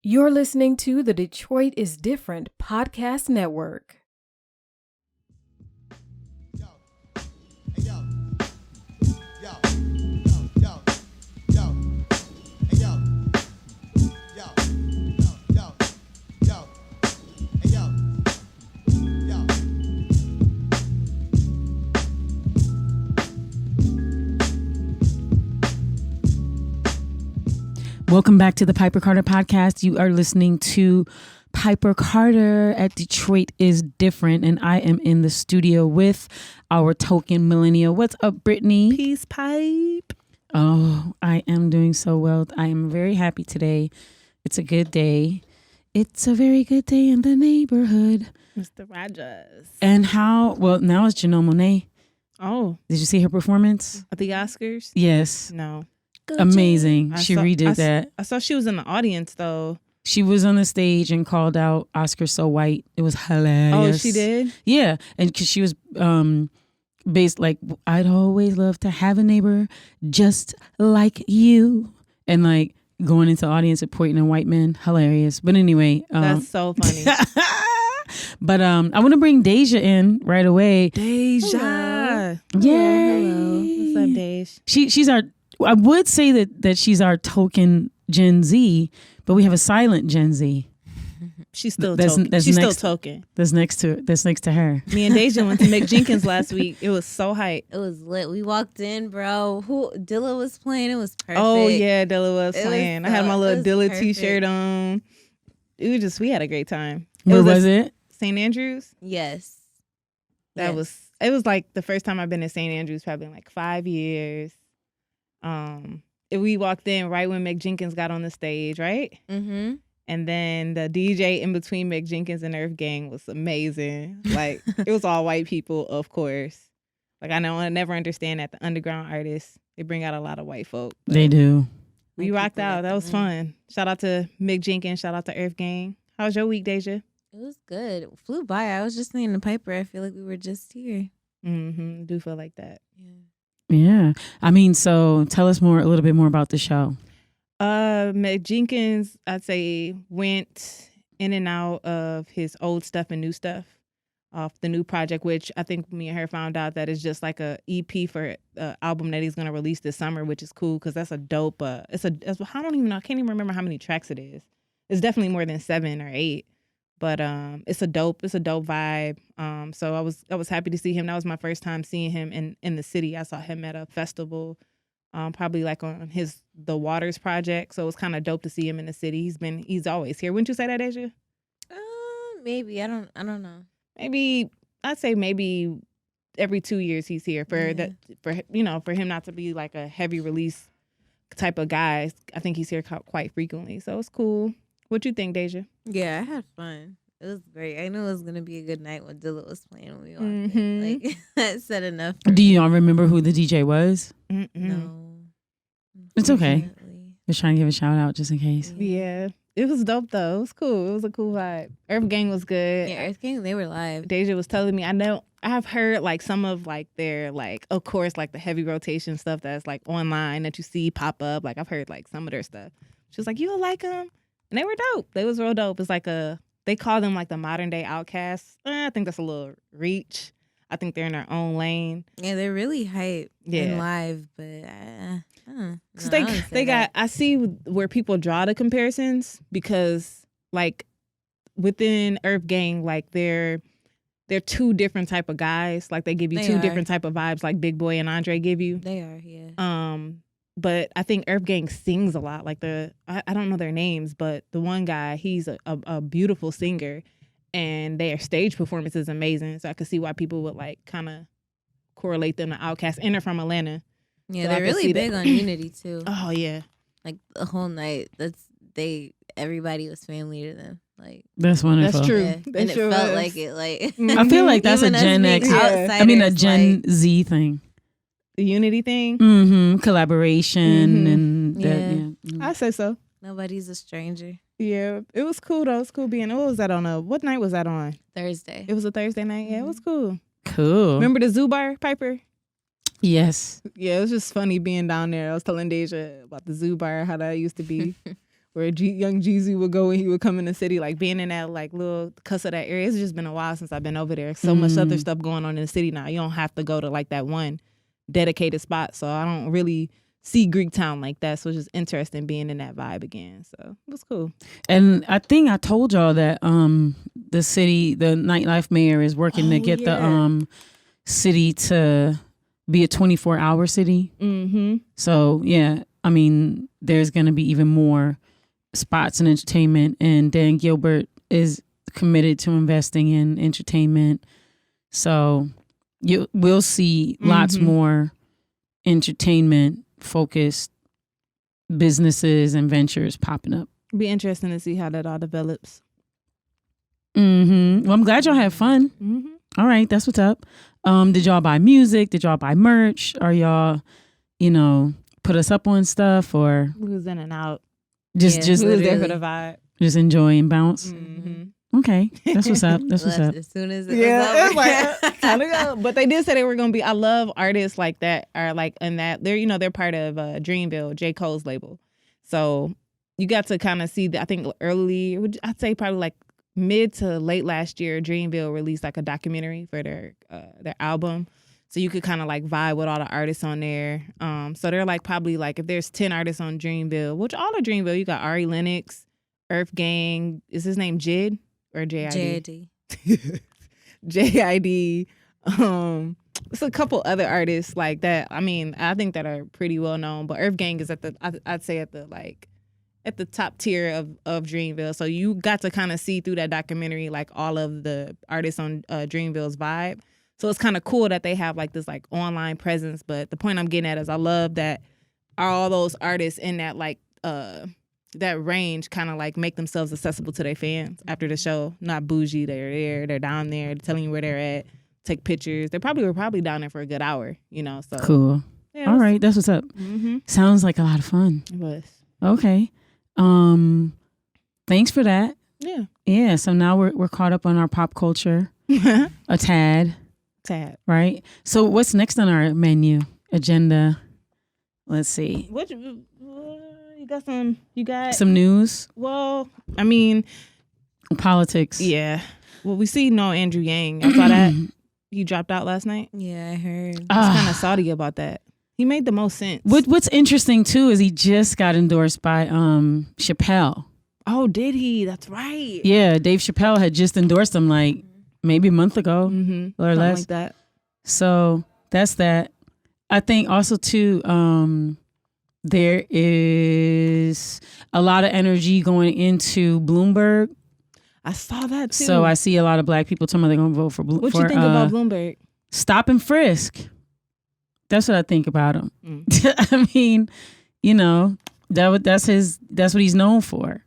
You're listening to the Detroit is Different podcast network. Welcome back to the Piper Carter podcast. You are listening to Piper Carter at Detroit is Different, and I am in the studio with our token millennial. What's up, Brittany? Peace, Pipe. Oh, I am doing so well. I am very happy today. It's a good day. It's a very good day in the neighborhood. Mr. Rogers. And now it's Janelle Monáe. Oh. Did you see her performance? At the Oscars? Yes. No. Amazing. She redid that. I saw she was in the audience, though. She was on the stage and called out Oscar So White. It was hilarious. Oh, she did? Yeah. And because she was based like, I'd always love to have a neighbor just like you. And like going into the audience and pointing at white men. Hilarious. But anyway. That's so funny. But I want to bring Deja in right away. Deja. Yay. Hello. What's up, Deja? She's our... I would say that she's our token Gen Z, but we have a silent Gen Z. She's still token. She's still token. That's next to her. Me and Deja went to Jenkins last week. It was so hype. It was lit. We walked in, bro. Dilla was playing. It was perfect. Oh yeah, Dilla was playing. I had my little Dilla t-shirt on. We had a great time. Where was it? St. Andrews. Yes. It was like the first time I've been to St. Andrews probably in like 5 years. We walked in right when Jenkins got on the stage, right? Mm-hmm. And then the DJ in between Jenkins and Earth Gang was amazing. Like, it was all white people, of course. Like, I never understand that the underground artists, they bring out a lot of white folk. They do. We rocked out. That was fun. Shout out to Jenkins. Shout out to Earth Gang. How was your week, Deja? It was good. It flew by. I was just saying to Piper, I feel like we were just here. Mm-hmm. Do feel like that. Yeah. Yeah. I mean, so tell us a little bit more about the show. Jenkins, I'd say, went in and out of his old stuff and new stuff off the new project, which I think me and her found out that is just like a EP for an album that he's going to release this summer, which is cool because that's a dope, I can't even remember how many tracks it is. It's definitely more than 7 or 8. But it's a dope vibe. So I was happy to see him. That was my first time seeing him in the city. I saw him at a festival, probably like on the Waters project. So it was kind of dope to see him in the city. He's always here. Wouldn't you say that, Deja? Maybe. I don't know. I'd say maybe every 2 years he's here for him not to be like a heavy release type of guy. I think he's here quite frequently. So it's cool. What you think, Deja? Yeah, I had fun. It was great. I knew it was going to be a good night when Dilla was playing when we walked in. Like, that said enough. Do y'all remember who the DJ was? Mm-mm. No. It's okay. Just trying to give a shout out just in case. Yeah. It was dope, though. It was cool. It was a cool vibe. Earth Gang was good. Yeah, Earth Gang, they were live. Deja was telling me, I have heard like some of like their like, of course, like the heavy rotation stuff that's like online that you see pop up. Like I've heard like some of their stuff. She was like, you don't like them? And they were dope. They was real dope. It's like they call them like the modern day outcasts. I think that's a little reach. I think they're in their own lane. Yeah, they're really hype and live, but I see where people draw the comparisons because like within Earth Gang, like they're 2 different type of guys. Like they give you two different type of vibes like Big Boy and Andre give you. They are, yeah. But I think Earth Gang sings a lot. Like I don't know their names, but the one guy, he's a beautiful singer, and their stage performance is amazing. So I could see why people would like kind of correlate them to Outkast. And they're from Atlanta. Yeah, so they're really big on unity too. Oh yeah, like the whole night. Everybody was family to them. Like that's wonderful. That's true. Yeah. And it felt like it. Like I feel like that's a Gen X. A Gen Z thing. The unity thing? Mm-hmm. Collaboration and that, yeah. Mm-hmm. I say so. Nobody's a stranger. Yeah. It was cool though. It was cool being, what was that on? What night was that on? Thursday. It was a Thursday night? Yeah, it was cool. Cool. Remember the Zoo Bar, Piper? Yes. Yeah, it was just funny being down there. I was telling Deja about the Zoo Bar, how that used to be. where young Jeezy would go when he would come in the city, like being in that like little cuss of that area. It's just been a while since I've been over there. So much other stuff going on in the city now. You don't have to go to like that one dedicated spot. So I don't really see Greektown like that. So it's just interesting being in that vibe again. So it was cool. And I think I told y'all that the nightlife mayor is working to get the city to be a 24-hour city. Mm-hmm. So yeah, I mean, there's going to be even more spots in entertainment, and Dan Gilbert is committed to investing in entertainment. So we'll see lots more entertainment focused businesses and ventures popping up. Be interesting to see how that all develops. Well, I'm glad y'all had fun. All right, that's what's up. Did y'all buy music? Did y'all buy merch? Are y'all, put us up on stuff, or We was in and out. just We was there for the vibe. just enjoy and bounce? Okay, that's what's up. That's what's up. As soon as it Yeah, was over. it's like time to go. But they did say they were gonna be. I love artists like that are like in that they're part of Dreamville, J. Cole's label. So you got to kind of see I think I'd say probably like mid to late last year, Dreamville released like a documentary for their album. So you could kind of like vibe with all the artists on there. So they're like probably like if there's 10 artists on Dreamville, which all of Dreamville, you got Ari Lennox, Earth Gang. Is his name Jid or JID? JID. It's a couple other artists like that. I mean, I think that are pretty well known, but Earth Gang is I'd say at the top tier of Dreamville. So you got to kind of see through that documentary like all of the artists on Dreamville's vibe. So it's kind of cool that they have like this like online presence. But the point I'm getting at is I love that all those artists in that like that range kind of like make themselves accessible to their fans after the show. Not bougie. They're down there. They're telling you where they're at. Take pictures. They were probably down there for a good hour. So Cool. Yeah, all right, that's what's up. Sounds like a lot of fun. It was. Okay. Thanks for that. Yeah. Yeah. So now we're caught up on our pop culture a tad. Right. So what's next on our menu agenda? Let's see. What you got some news? Well, I mean, politics. Yeah. Well, we see Andrew Yang. I saw that he dropped out last night. Yeah, I heard. I was kind of salty about that. He made the most sense. What's interesting too is he just got endorsed by Chappelle. Oh, did he? That's right. Yeah, Dave Chappelle had just endorsed him like maybe a month ago or Something less. like that. So that's that. I think also too, there is a lot of energy going into Bloomberg. I saw that too. So I see a lot of black people talking about they're going to vote for Bloomberg. What you think about Bloomberg? Stop and frisk. That's what I think about him. I mean, that's what he's known for.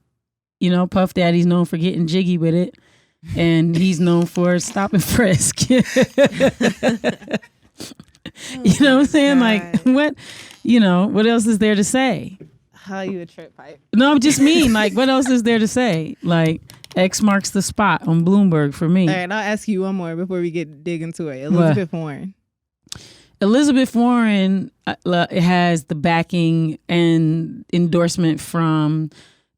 Puff Daddy's known for getting jiggy with it, and he's known for stop and frisk. You know what I'm saying? God. Like what else is there to say? How you a trip pipe? No, I just mean like what else is there to say? Like X marks the spot on Bloomberg for me. All right, I'll ask you one more before we dig into it. Elizabeth Warren. Elizabeth Warren has the backing and endorsement from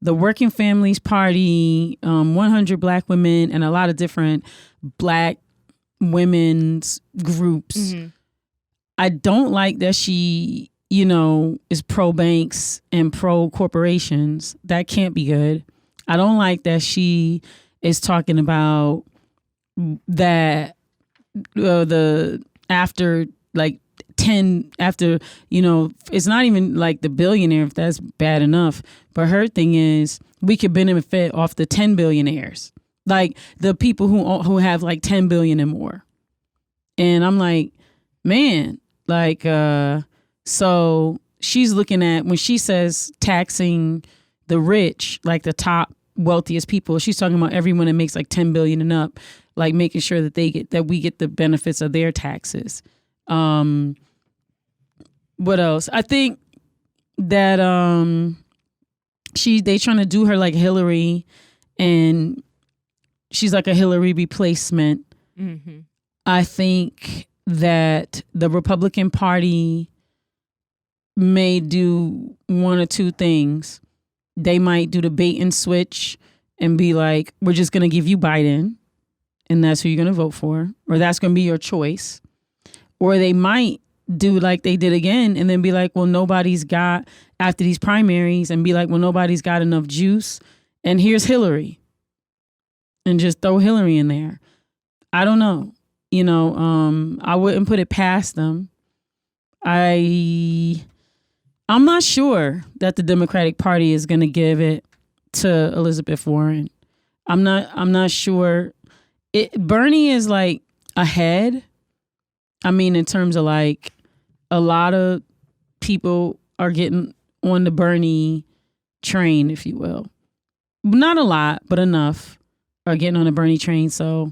the Working Families Party, 100 Black Women, and a lot of different Black women's groups. I don't like that she, is pro banks and pro corporations. That can't be good. I don't like that she is talking about that the after like 10 after, it's not even like the billionaire if that's bad enough. But her thing is we could benefit off the 10 billionaires, like the people who have like 10 billion and more. And I'm like, man, like, so she's looking at when she says taxing the rich, like the top wealthiest people, she's talking about everyone that makes like 10 billion and up, like making sure that we get the benefits of their taxes. What else? I think that they trying to do her like Hillary, and she's like a Hillary replacement. I think that the Republican Party may do one or two things. they might do the bait and switch and be like, we're just going to give you Biden and that's who you're going to vote for, or that's going to be your choice. Or they might do like they did again and then be like, well, nobody's got, after these primaries, and be like, well, nobody's got enough juice and here's Hillary. And just throw Hillary in there. I don't know. I wouldn't put it past them. I'm not sure that the Democratic Party is going to give it to Elizabeth Warren. I'm not sure. Bernie is like ahead. I mean, in terms of like a lot of people are getting on the Bernie train, if you will. Not a lot, but enough are getting on the Bernie train. So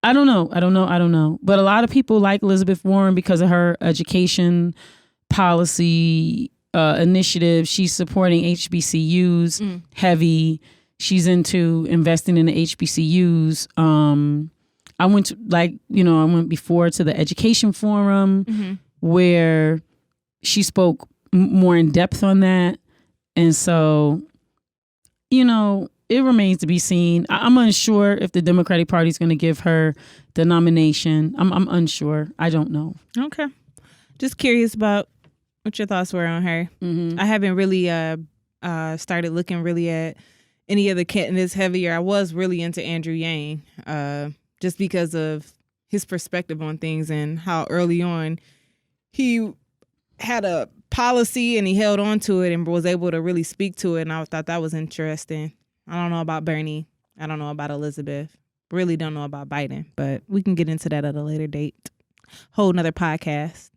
I don't know. But a lot of people like Elizabeth Warren because of her education policy initiative. She's supporting HBCUs heavy. She's into investing in the HBCUs. I went before to the education forum where she spoke more in depth on that. And so, it remains to be seen. I'm unsure if the Democratic Party is going to give her the nomination. I'm unsure. I don't know. Okay. Just curious about what your thoughts were on her. I haven't really started looking really at any of the candidates heavier. I was really into Andrew Yang just because of his perspective on things and how early on he had a policy and he held on to it and was able to really speak to it. And I thought that was interesting. I don't know about Bernie. I don't know about Elizabeth. Really don't know about Biden, but we can get into that at a later date. Whole nother podcast.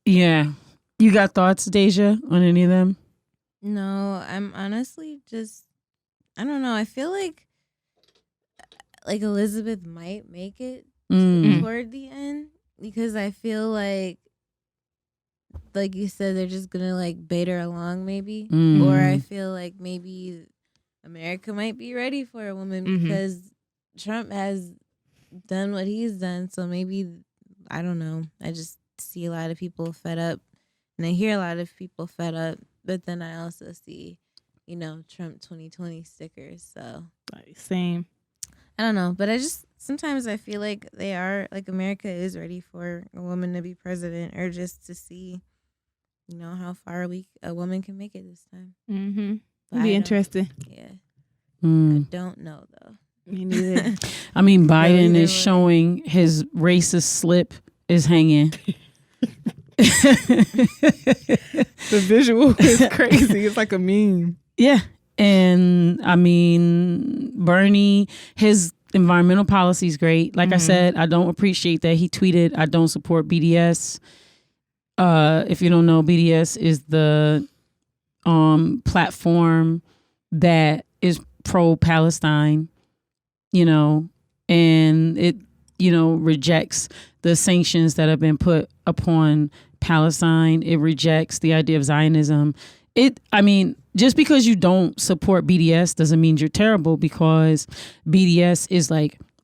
Yeah. You got thoughts, Deja, on any of them? No, I'm honestly just, I don't know. I feel like Elizabeth might make it toward the end because I feel like you said, they're just going to bait her along maybe. Or I feel like maybe America might be ready for a woman because Trump has done what he's done. So maybe, I don't know. I just see a lot of people fed up and I hear a lot of people fed up. But then I also see, Trump 2020 stickers. So same. I don't know. But sometimes I feel like they are, America is ready for a woman to be president or just to see, how far a woman can make it this time. It'd be interesting. Yeah. I don't know, though. Me neither. I mean, Biden is showing his racist slip is hanging. The visual is crazy. It's like a meme. Yeah. And I mean, Bernie, his environmental policy is great. Like I said, I don't appreciate that he tweeted, I don't support BDS. If you don't know, BDS is the platform that is pro-Palestine, and it, rejects the sanctions that have been put upon Palestine. It rejects the idea of Zionism. Just because you don't support BDS doesn't mean you're terrible, because BDS is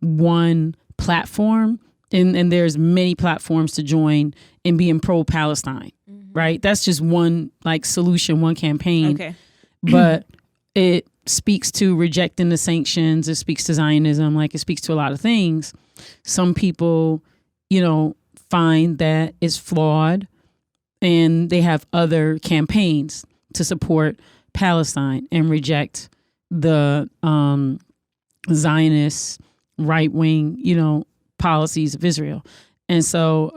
one platform and there's many platforms to join in being pro-Palestine, right? That's just one solution, one campaign. Okay. But it speaks to rejecting the sanctions. It speaks to Zionism. It speaks to a lot of things. Some people, find that it's flawed and they have other campaigns to support Palestine and reject the Zionist right-wing, policies of Israel. And so,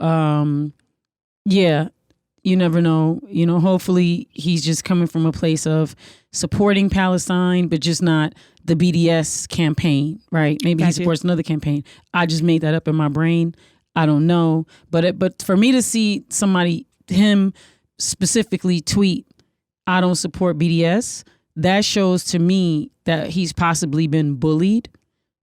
you never know, hopefully he's just coming from a place of supporting Palestine, but just not the BDS campaign, right? Maybe he supports another campaign. I just made that up in my brain. I don't know. But for me to see him specifically tweet, I don't support BDS, that shows to me that he's possibly been bullied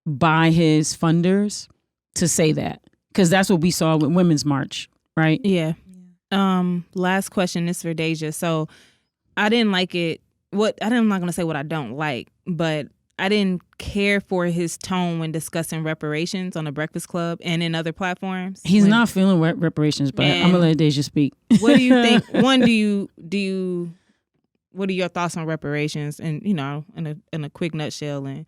by his funders to say that. Because that's what we saw with Women's March, right? Yeah. Last question is for Deja. So I didn't like it. I'm not going to say what I don't like, but I didn't care for his tone when discussing reparations on the Breakfast Club and in other platforms. He's not feeling reparations, but I'm going to let Deja speak. What do you think? One, do you what are your thoughts on reparations, and in a quick nutshell, and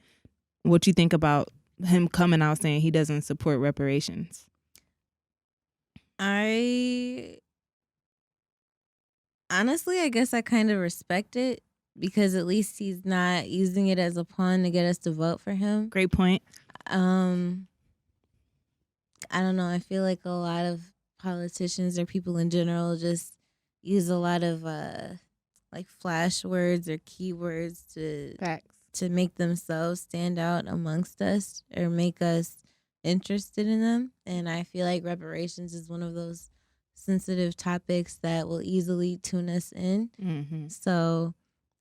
what you think about him coming out saying he doesn't support reparations? I guess I kind of respect it, because at least he's not using it as a pawn to get us to vote for him. Great point. I don't know. I feel like a lot of politicians or people in general just use a lot of like flash words or keywords to make themselves stand out amongst us or make us interested in them. And I feel like reparations is one of those sensitive topics that will easily tune us in. Mm-hmm. So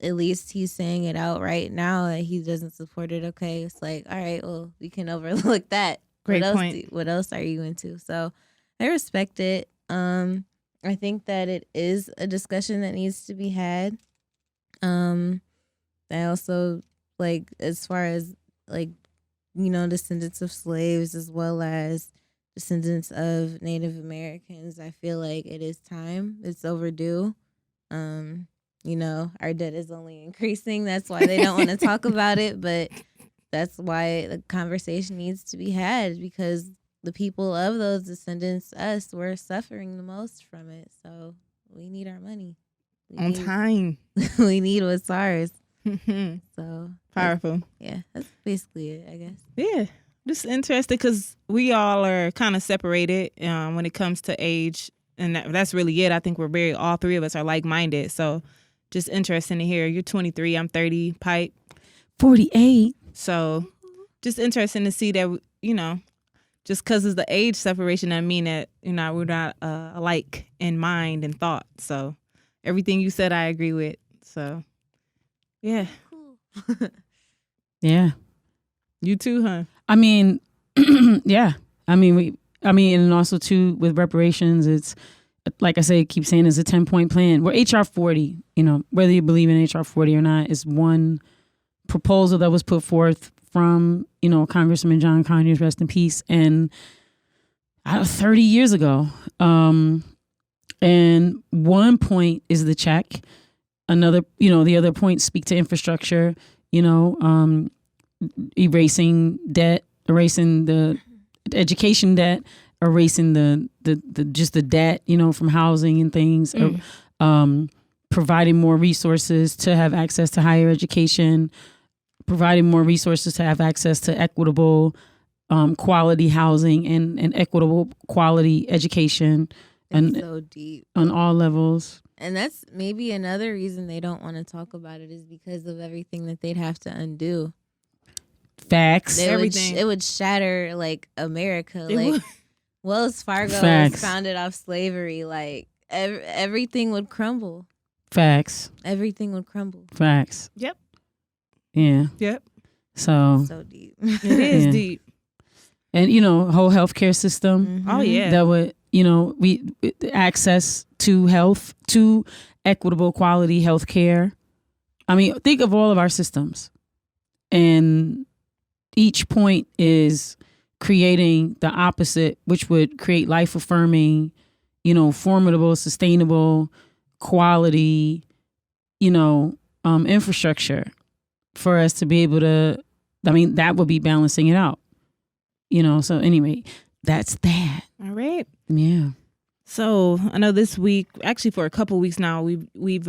at least he's saying it out right now that he doesn't support it. Okay, it's like, all right, well, we can overlook that. Great point. What else are you into? So I respect it. I think that it is a discussion that needs to be had. I also, like, as far as, like, descendants of slaves as well as descendants of Native Americans, I feel like it is time. It's overdue. Our debt is only increasing. That's why they don't want to talk about it, but that's why the conversation needs to be had, because the people of those descendants, us, we're suffering the most from it. So we need our money. Time. We need what's ours. So powerful. That's basically it, I guess. Yeah, just interested because we all are kind of separated when it comes to age, and that's really it. I think all three of us are like-minded. So just interesting to hear. You're 23, I'm 30, Pipe 48. So just interesting to see that, just because it's the age separation, I mean that, we're not alike in mind and thought. So everything you said, I agree with. So, yeah. Cool. Yeah. You too, huh? I mean, yeah. And also too with reparations, it's like I say, keep saying it's a 10-point plan. We're HR 40, whether you believe in HR 40 or not, is one proposal that was put forth from, Congressman John Conyers, rest in peace, and 30 years ago. And one point is the check. Another, the other points speak to infrastructure, erasing debt, erasing the education debt, erasing the just the debt, from housing and things, providing more resources to have access to higher education, providing more resources to have access to equitable quality housing and equitable quality education. It's so deep on all levels. And that's maybe another reason they don't want to talk about it, is because of everything that they'd have to undo. Facts. It would shatter, like, America. Wells Fargo was founded off slavery. Like, everything would crumble. Facts. Everything would crumble. Facts. Yep. Yeah. Yep. So deep. It is deep. And, whole healthcare system. Mm-hmm. Oh, yeah. That would, we access to health, to equitable quality health care. I mean, think of all of our systems. And each point is creating the opposite, which would create life-affirming, formidable, sustainable, quality, infrastructure for us to be able to, that would be balancing it out. So anyway, that's that. All right. Yeah. So I know this week, actually for a couple weeks now, we've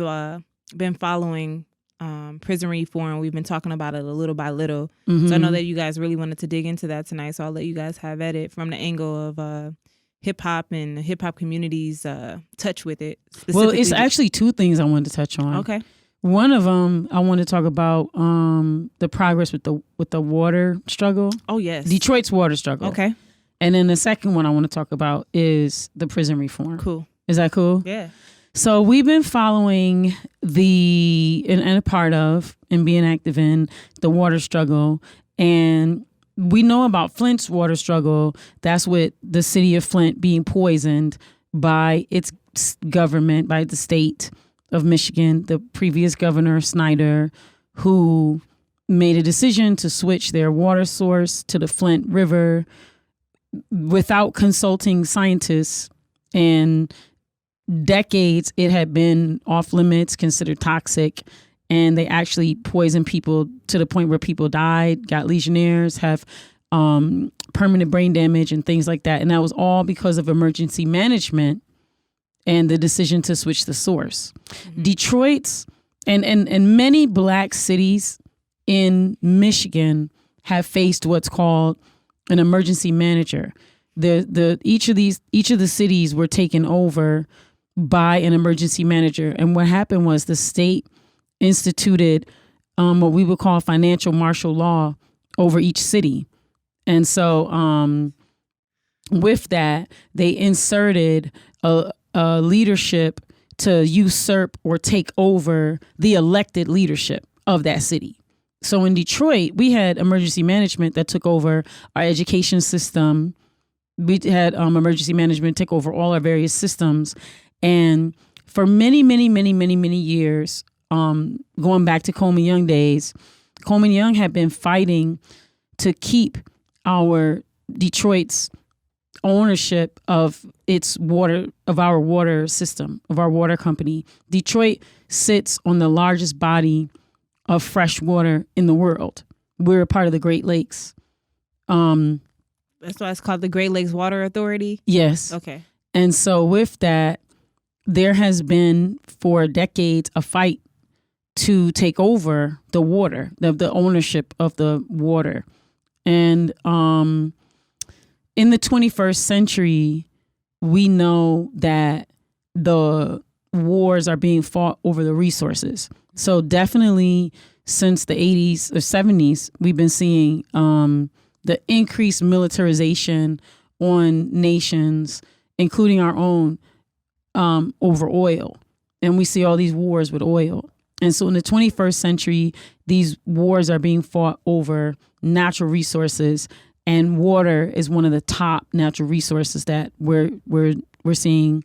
been following prison reform. We've been talking about it a little by little. Mm-hmm. So I know that you guys really wanted to dig into that tonight. So I'll let you guys have at it from the angle of hip hop and the hip hop community's touch with it. Well, it's actually two things I wanted to touch on. Okay. One of them, I want to talk about the progress with the water struggle. Oh, yes. Detroit's water struggle. Okay. And then the second one I want to talk about is the prison reform. Cool. Is that cool? Yeah. So we've been following and a part of and being active in the water struggle. And we know about Flint's water struggle. That's with the city of Flint being poisoned by its government, by the state of Michigan, the previous governor, Snyder, who made a decision to switch their water source to the Flint River without consulting scientists and decades it had been off limits, considered toxic, and they actually poisoned people to the point where people died, got legionnaires, have permanent brain damage and things like that. And that was all because of emergency management and the decision to switch the source. Detroit's and many black cities in Michigan have faced what's called an emergency manager. Each of the cities were taken over by an emergency manager. And what happened was the state instituted what we would call financial martial law over each city. And so with that, they inserted a leadership to usurp or take over the elected leadership of that city. So in Detroit, we had emergency management that took over our education system. We had emergency management take over all our various systems. And for many, many, many, many, many years, going back to Coleman Young days, Coleman Young had been fighting to keep our Detroit's ownership of its water, of our water system, of our water company. Detroit sits on the largest body of fresh water in the world. We're a part of the Great Lakes. That's why it's called the Great Lakes Water Authority? Yes. Okay. And so with that, there has been for decades a fight to take over the water, the ownership of the water. And in the 21st century, we know that the wars are being fought over the resources. So definitely since the 80s or 70s, we've been seeing the increased militarization on nations, including our own, over oil. And we see all these wars with oil. And so in the 21st century, these wars are being fought over natural resources, and water is one of the top natural resources that we're seeing,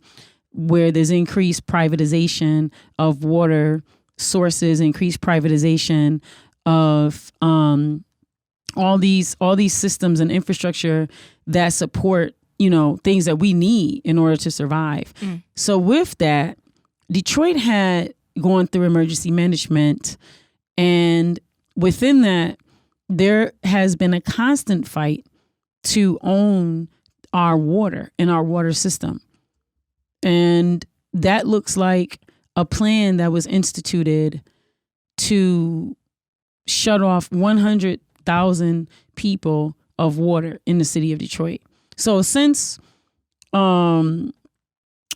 where there's increased privatization of water sources, increased privatization of all these systems and infrastructure that support, things that we need in order to survive. So with that, Detroit had gone through emergency management, and within that, there has been a constant fight to own our water and our water system. And that looks like a plan that was instituted to shut off 100,000 people of water in the city of Detroit. So since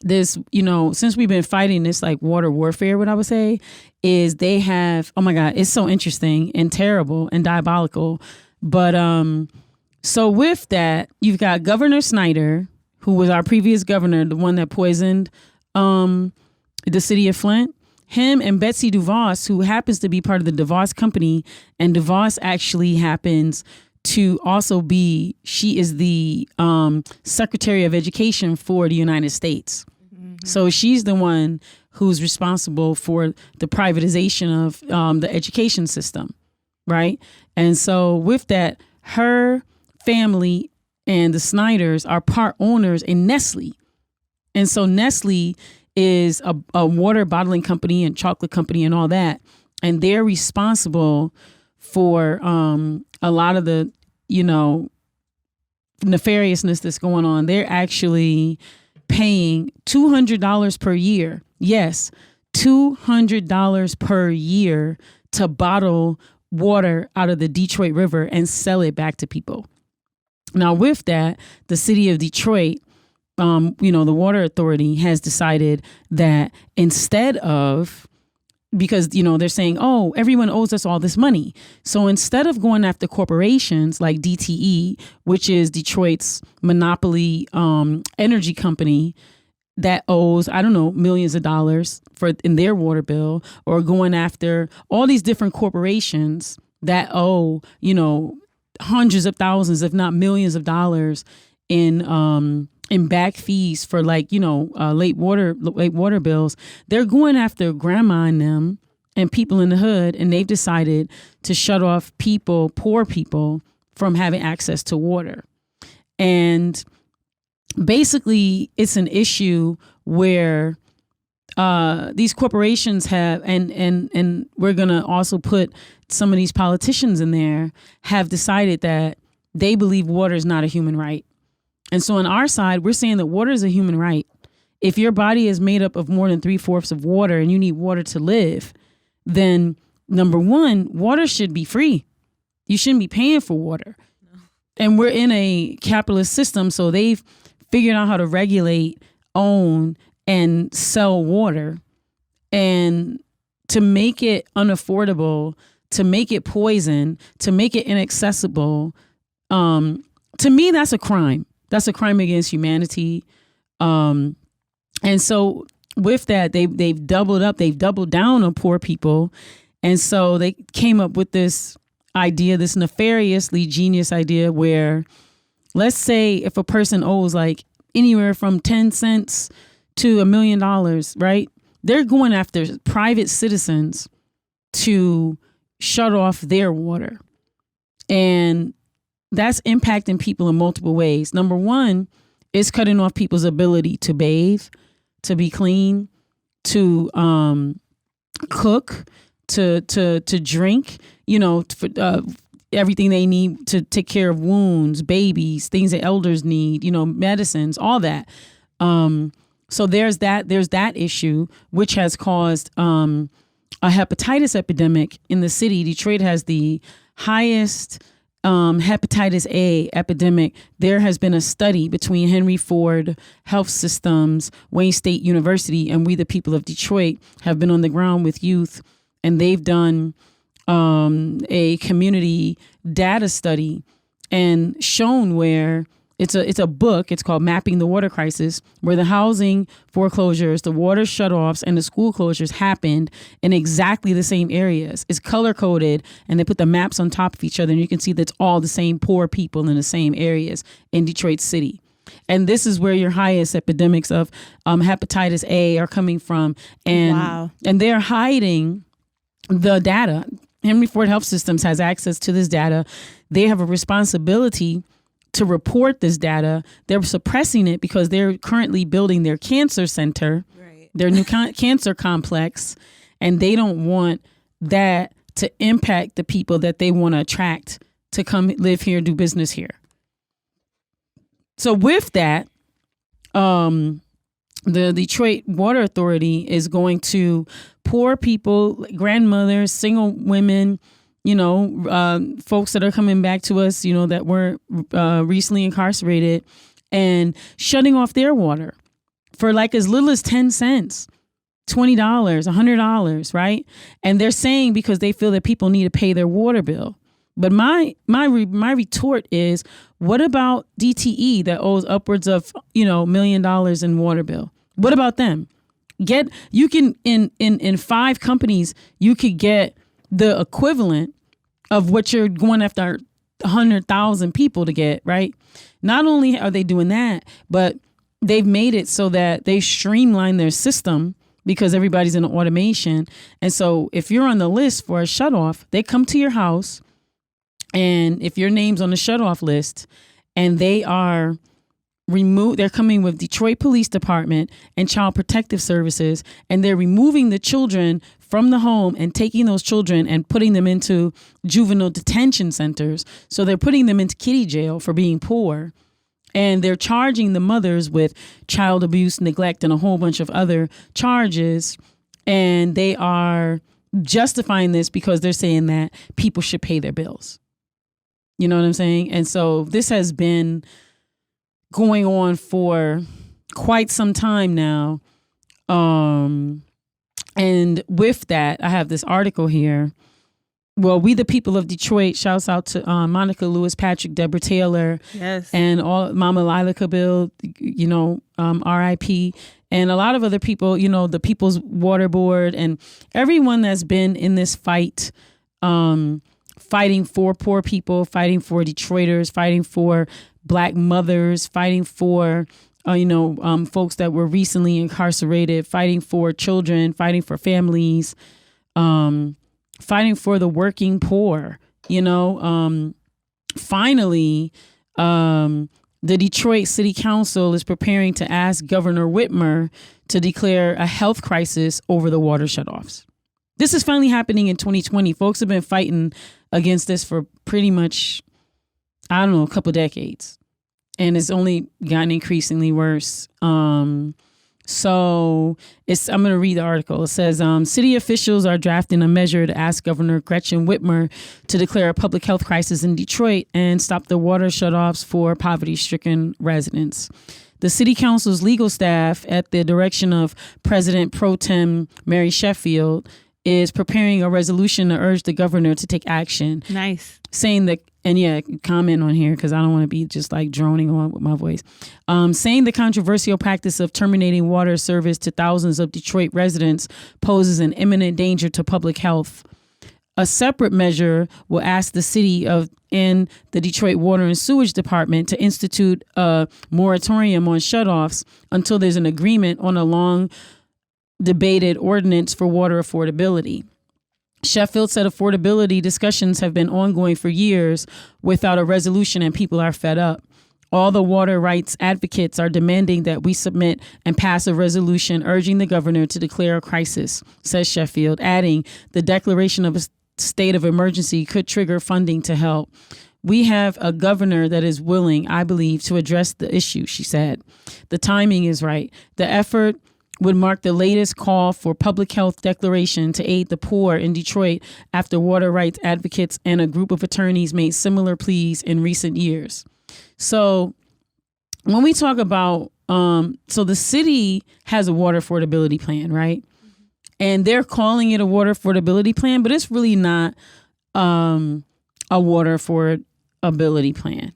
since we've been fighting this like water warfare, what I would say is they have, oh my God, it's so interesting and terrible and diabolical. But so with that, you've got Governor Snyder, who was our previous governor, the one that poisoned the city of Flint. Him and Betsy DeVos, who happens to be part of the DeVos company, and DeVos actually happens to also be, she is the Secretary of Education for the United States. So she's the one who's responsible for the privatization of the education system, right? And so with that, her family and the Snyders are part owners in Nestle. And so Nestle is a water bottling company and chocolate company and all that. And they're responsible for a lot of the, nefariousness that's going on. They're actually paying $200 per year. Yes, $200 per year to bottle water out of the Detroit River and sell it back to people. Now, with that, the city of Detroit, the water authority has decided that instead of, because, they're saying, oh, everyone owes us all this money. So instead of going after corporations like DTE, which is Detroit's monopoly energy company that owes, I don't know, millions of dollars in their water bill, or going after all these different corporations that owe, hundreds of thousands, if not millions of dollars in back fees for late water bills. They're going after grandma and them and people in the hood, and they've decided to shut off poor people from having access to water. And basically it's an issue where these corporations have, and we're going to also put some of these politicians in there, have decided that they believe water is not a human right. And so on our side, we're saying that water is a human right. If your body is made up of more than 3/4 of water and you need water to live, then number one, water should be free. You shouldn't be paying for water. No. And we're in a capitalist system, so they've figured out how to regulate, own, and sell water. And to make it unaffordable, to make it poison, to make it inaccessible, to me, that's a crime. That's a crime against humanity. And so with that, they've doubled down on poor people. And so they came up with this idea, this nefariously genius idea where, let's say if a person owes like anywhere from 10 cents to $1 million, right? They're going after private citizens to shut off their water. And that's impacting people in multiple ways. Number one, it's cutting off people's ability to bathe, to be clean, to cook, to drink, for, everything they need to take care of wounds, babies, things that elders need, medicines, all that. So there's that issue, which has caused a hepatitis epidemic in the city. Detroit has the highest hepatitis A epidemic. There has been a study between Henry Ford Health Systems, Wayne State University, and we, the people of Detroit, have been on the ground with youth, and they've done a community data study and shown where it's a book. It's called Mapping the Water Crisis, where the housing foreclosures, the water shutoffs, and the school closures happened in exactly the same areas. It's color coded, and they put the maps on top of each other, and you can see that's all the same poor people in the same areas in Detroit City. And this is where your highest epidemics of hepatitis A are coming from. And wow. And they're hiding the data. Henry Ford Health Systems has access to this data. They have a responsibility to report this data. They're suppressing it because they're currently building their cancer center, right, their new cancer complex, and they don't want that to impact the people that they want to attract to come live here, do business here. So with that, the Detroit Water Authority is going to poor people, grandmothers, single women, folks that are coming back to us, that were recently incarcerated, and shutting off their water for like as little as 10 cents, $20, $100, right? And they're saying because they feel that people need to pay their water bill. But my retort is, what about DTE that owes upwards of, $1 million in water bill? What about them? You can in 5 companies, you could get the equivalent of what you're going after 100,000 people to get, right? Not only are they doing that, but they've made it so that they streamline their system because everybody's in automation. And so if you're on the list for a shutoff, they come to your house, and if your name's on the shutoff list, and they are they're coming with Detroit Police Department and Child Protective Services, and they're removing the children from the home and taking those children and putting them into juvenile detention centers. So they're putting them into kiddie jail for being poor. And they're charging the mothers with child abuse, neglect, and a whole bunch of other charges. And they are justifying this because they're saying that people should pay their bills. You know what I'm saying? And so this has been going on for quite some time now. And with that, I have this article here. Well, we the people of Detroit, shouts out to Monica Lewis Patrick, Deborah Taylor, yes, and all Mama Lila Kabil, RIP, and a lot of other people, the People's Water Board, and everyone that's been in this fight, fighting for poor people, fighting for Detroiters, fighting for Black mothers, fighting for folks that were recently incarcerated, fighting for children, fighting for families, fighting for the working poor. Finally, the Detroit City Council is preparing to ask Governor Whitmer to declare a health crisis over the water shutoffs. This is finally happening in 2020. Folks have been fighting against this for pretty much, I don't know, a couple decades. And it's only gotten increasingly worse. So I'm going to read the article. It says, city officials are drafting a measure to ask Governor Gretchen Whitmer to declare a public health crisis in Detroit and stop the water shutoffs for poverty-stricken residents. The city council's legal staff, at the direction of President Pro Tem Mary Sheffield, is preparing a resolution to urge the governor to take action. Nice. Saying that, and yeah, comment on here because I don't want to be just like droning on with my voice. Saying the controversial practice of terminating water service to thousands of Detroit residents poses an imminent danger to public health. A separate measure will ask the city and the Detroit Water and Sewage Department to institute a moratorium on shutoffs until there's an agreement on a long debated ordinance for water affordability. Sheffield said affordability discussions have been ongoing for years without a resolution and people are fed up. All the water rights advocates are demanding that we submit and pass a resolution urging the governor to declare a crisis, says Sheffield, adding the declaration of a state of emergency could trigger funding to help. We have a governor that is willing, I believe, to address the issue, she said. The timing is right. The effort would mark the latest call for public health declaration to aid the poor in Detroit after water rights advocates and a group of attorneys made similar pleas in recent years. So when we talk about, so the city has a water affordability plan, right? And they're calling it a water affordability plan, but it's really not a water affordability plan.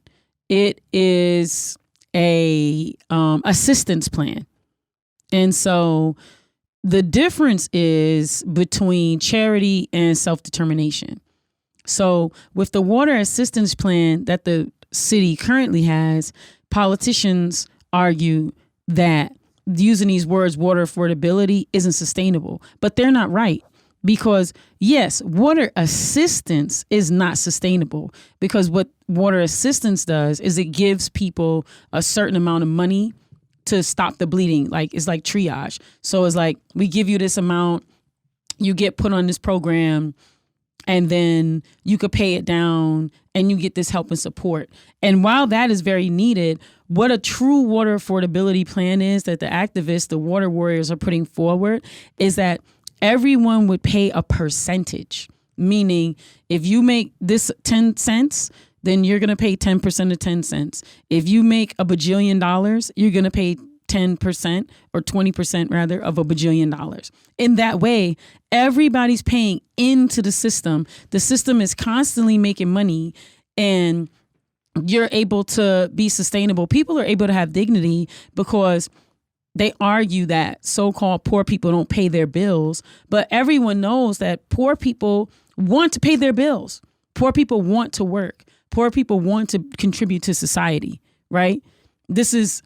It is a assistance plan. And so the difference is between charity and self-determination. So with the water assistance plan that the city currently has, politicians argue that using these words, water affordability, isn't sustainable. But they're not right. Because yes, water assistance is not sustainable, because what water assistance does is it gives people a certain amount of money to stop the bleeding. Like, it's like triage. So it's like, we give you this amount, you get put on this program, and then you could pay it down and you get this help and support. And while that is very needed, what a true water affordability plan is that the activists, the water warriors, are putting forward is that everyone would pay a percentage. Meaning, if you make this 10 cents, then you're going to pay 10% of 10 cents. If you make $1 bajillion, you're going to pay 10% or 20% rather of $1 bajillion. In that way, everybody's paying into the system. The system is constantly making money, and you're able to be sustainable. People are able to have dignity because they argue that so-called poor people don't pay their bills, but everyone knows that poor people want to pay their bills. Poor people want to work. Poor people want to contribute to society, right? This is,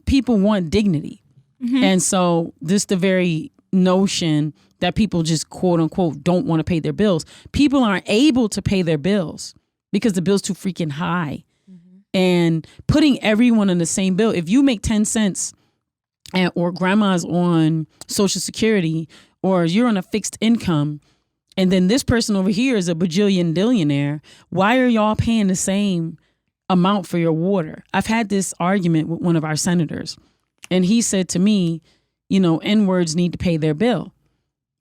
people want dignity. Mm-hmm. And so this the very notion that people just quote unquote don't want to pay their bills. People aren't able to pay their bills because the bill's too freaking high. Mm-hmm. And putting everyone on the same bill, if you make 10 cents or grandma's on Social Security or you're on a fixed income, and then this person over here is a bajillion billionaire, why are y'all paying the same amount for your water? I've had this argument with one of our senators, and he said to me, N-words need to pay their bill.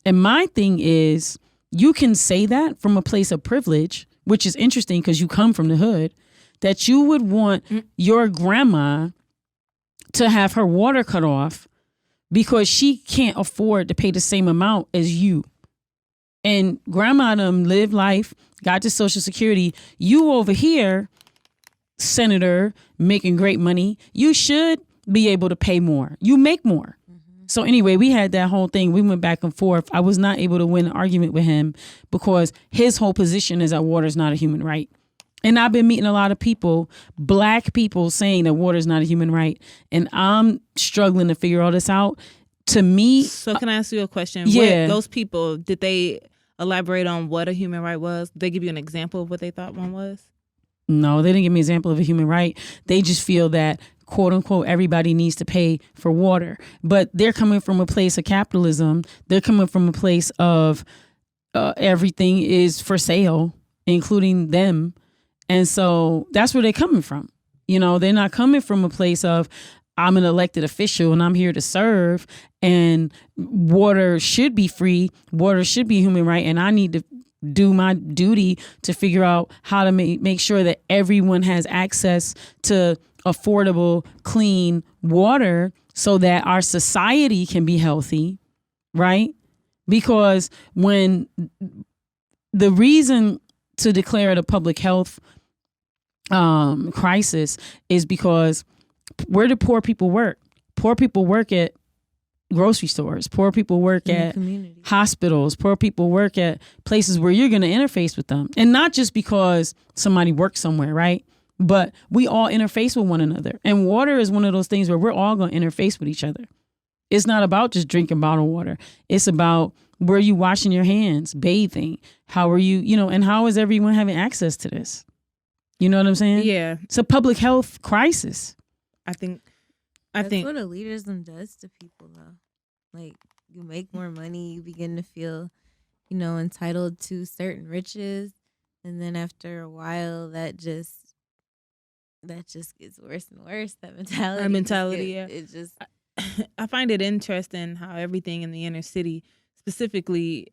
And my thing is, you can say that from a place of privilege, which is interesting because you come from the hood, that you would want your grandma to have her water cut off because she can't afford to pay the same amount as you. And grandma them lived life, got to Social Security. You over here, senator, making great money. You should be able to pay more. You make more. Mm-hmm. So anyway, we had that whole thing. We went back and forth. I was not able to win an argument with him because his whole position is that water is not a human right. And I've been meeting a lot of people, Black people, saying that water is not a human right. And I'm struggling to figure all this out. To me... So can I ask you a question? Yeah. Those people, did they elaborate on what a human right was? Did they give you an example of what they thought one was? No, they didn't give me an example of a human right. They just feel that, quote unquote, everybody needs to pay for water. But they're coming from a place of capitalism. They're coming from a place of everything is for sale, including them. And so that's where they're coming from. You know, they're not coming from a place of, I'm an elected official and I'm here to serve, and water should be free. Water should be a human right. And I need to do my duty to figure out how to make sure that everyone has access to affordable, clean water so that our society can be healthy, right? Because when the reason to declare it a public health crisis is because where do poor people work? Poor people work at grocery stores. Poor people work at hospitals. Poor people work at places where you're going to interface with them. And not just because somebody works somewhere, right? But we all interface with one another. And water is one of those things where we're all going to interface with each other. It's not about just drinking bottled water. It's about where you washing your hands, bathing. How are you, and how is everyone having access to this? You know what I'm saying? Yeah. It's a public health crisis. I think That's what elitism does to people, though. Like, you make more money, you begin to feel, entitled to certain riches, and then after a while, that just gets worse and worse. That mentality. It just. I find it interesting how everything in the inner city, specifically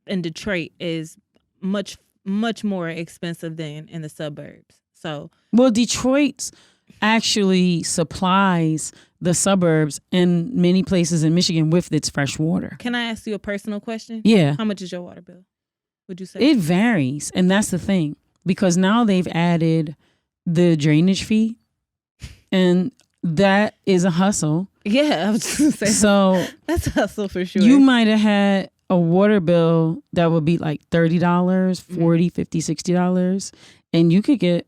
in Detroit, is much more expensive than in the suburbs. So, well, Detroit actually supplies the suburbs in many places in Michigan with its fresh water. Can I ask you a personal question? Yeah. How much is your water bill, would you say? It varies. And that's the thing. Because now they've added the drainage fee. And that is a hustle. Yeah, I was just going to say. So that's a hustle for sure. You might have had a water bill that would be like $30, $40, $50, $60. And you could get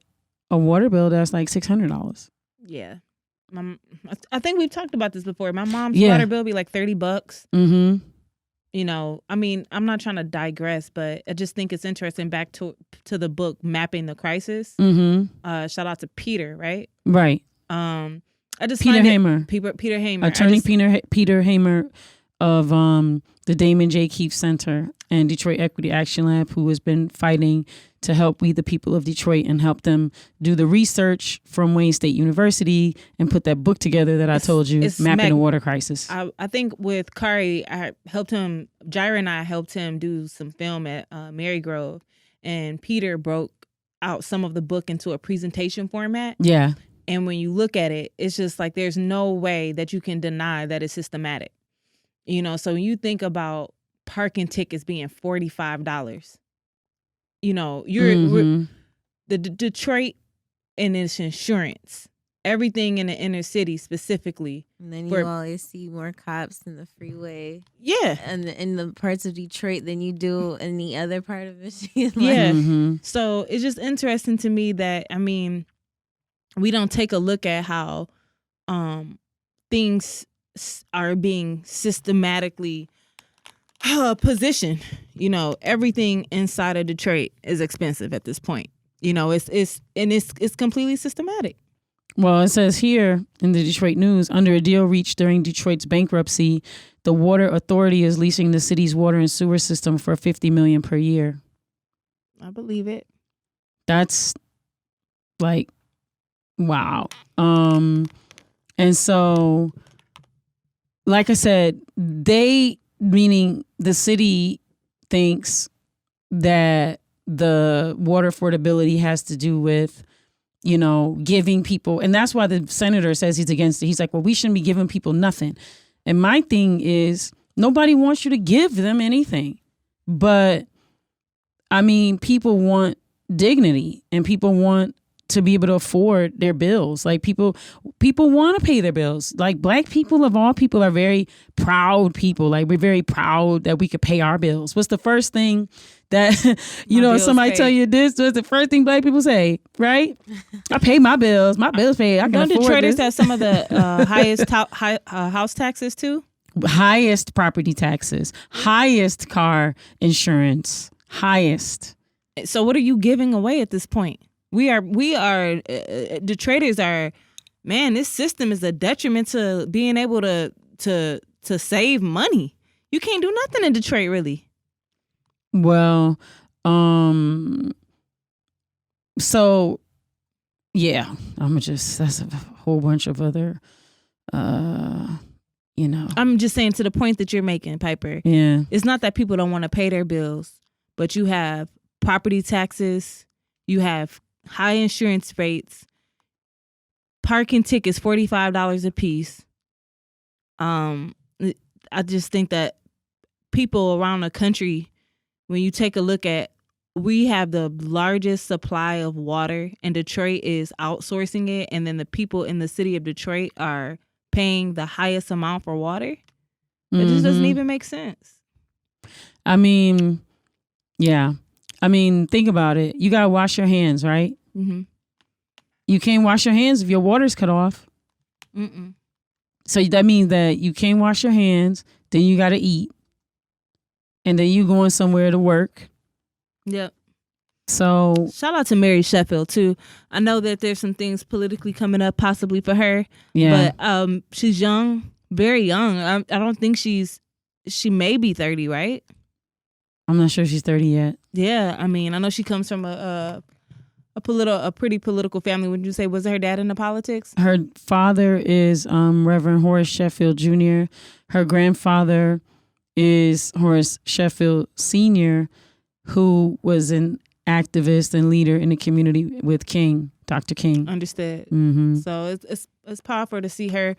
a water bill that's like $600. Yeah. I think we've talked about this before. My mom's water bill be like $30. Mm-hmm. I mean, I'm not trying to digress, but I just think it's interesting back to the book Mapping the Crisis. Mm-hmm. Shout out to Peter, right? Right. I just Peter Hamer. Peter Hamer. Attorney Peter Hamer of the Damon J. Keefe Center and Detroit Equity Action Lab, who has been fighting to help we the people of Detroit and help them do the research from Wayne State University and put that book together that I told you, Mapping the Water Crisis. I think with Kari, Jaira and I helped him do some film at Marygrove, and Peter broke out some of the book into a presentation format. Yeah. And when you look at it, it's just like there's no way that you can deny that it's systematic. So when you think about parking tickets being $45, you're the Detroit and its insurance, everything in the inner city specifically. And then you always see more cops in the freeway. Yeah. And in the parts of Detroit than you do in the other part of Michigan. Yeah. So it's just interesting to me that, we don't take a look at how things are being systematically positioned. Everything inside of Detroit is expensive at this point. It's completely systematic. Well, it says here in the Detroit News, under a deal reached during Detroit's bankruptcy, the Water Authority is leasing the city's water and sewer system for $50 million per year. I believe it. That's like, wow. And so, like I said, meaning the city, thinks that the water affordability has to do with, giving people, and that's why the senator says he's against it. He's like, well, we shouldn't be giving people nothing. And my thing is, nobody wants you to give them anything. But, people want dignity, and people want to be able to afford their bills. Like people want to pay their bills. Like Black people of all people are very proud people. Like we're very proud that we could pay our bills. What's the first thing that, somebody tell you this? What's the first thing Black people say, right? I pay my bills. My bills paid. I can Don't afford Detroiters this. have some of the highest house taxes too? Highest property taxes, highest car insurance, highest. So what are you giving away at this point? We are Detroiters are, man, this system is a detriment to being able to save money. You can't do nothing in Detroit, really. Well, so yeah, that's a whole bunch of other, I'm just saying, to the point that you're making, Piper. Yeah. It's not that people don't want to pay their bills, but you have property taxes, you have high insurance rates, parking tickets, $45 a piece. I just think that people around the country, when you take a look at, we have the largest supply of water, and Detroit is outsourcing it, and then the people in the city of Detroit are paying the highest amount for water. It just doesn't even make sense. I mean, yeah. I mean, think about it. You gotta wash your hands, right? Mm-hmm. You can't wash your hands if your water's cut off. Mm-mm. So that means that you can't wash your hands, then you gotta eat, and then you going somewhere to work. Yep. So shout out to Mary Sheffield too. I know that there's some things politically coming up possibly for her. Yeah. But she's young, very young. I don't think she may be 30, right? I'm not sure she's 30 yet. Yeah, I mean, I know she comes from a pretty political family. Would you say, was her dad into politics? Her father is Reverend Horace Sheffield Jr. Her grandfather is Horace Sheffield Sr., who was an activist and leader in the community with King, Dr. King. Understood. Mm-hmm. So it's powerful to see her,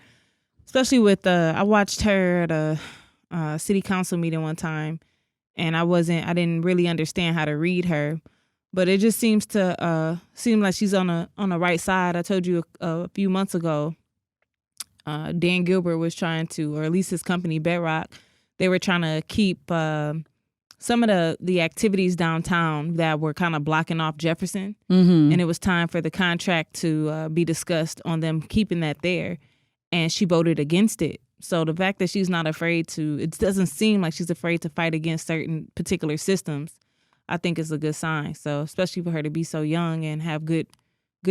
especially with I watched her at a city council meeting one time, and I didn't really understand how to read her, but it just seems like she's on the right side. I told you a few months ago, Dan Gilbert was trying to, or at least his company Bedrock, they were trying to keep some of the activities downtown that were kind of blocking off Jefferson. Mm-hmm. And it was time for the contract to be discussed on them keeping that there. And she voted against it. So the fact that she's not afraid to, it doesn't seem like she's afraid to fight against certain particular systems, I think is a good sign. So especially for her to be so young and have good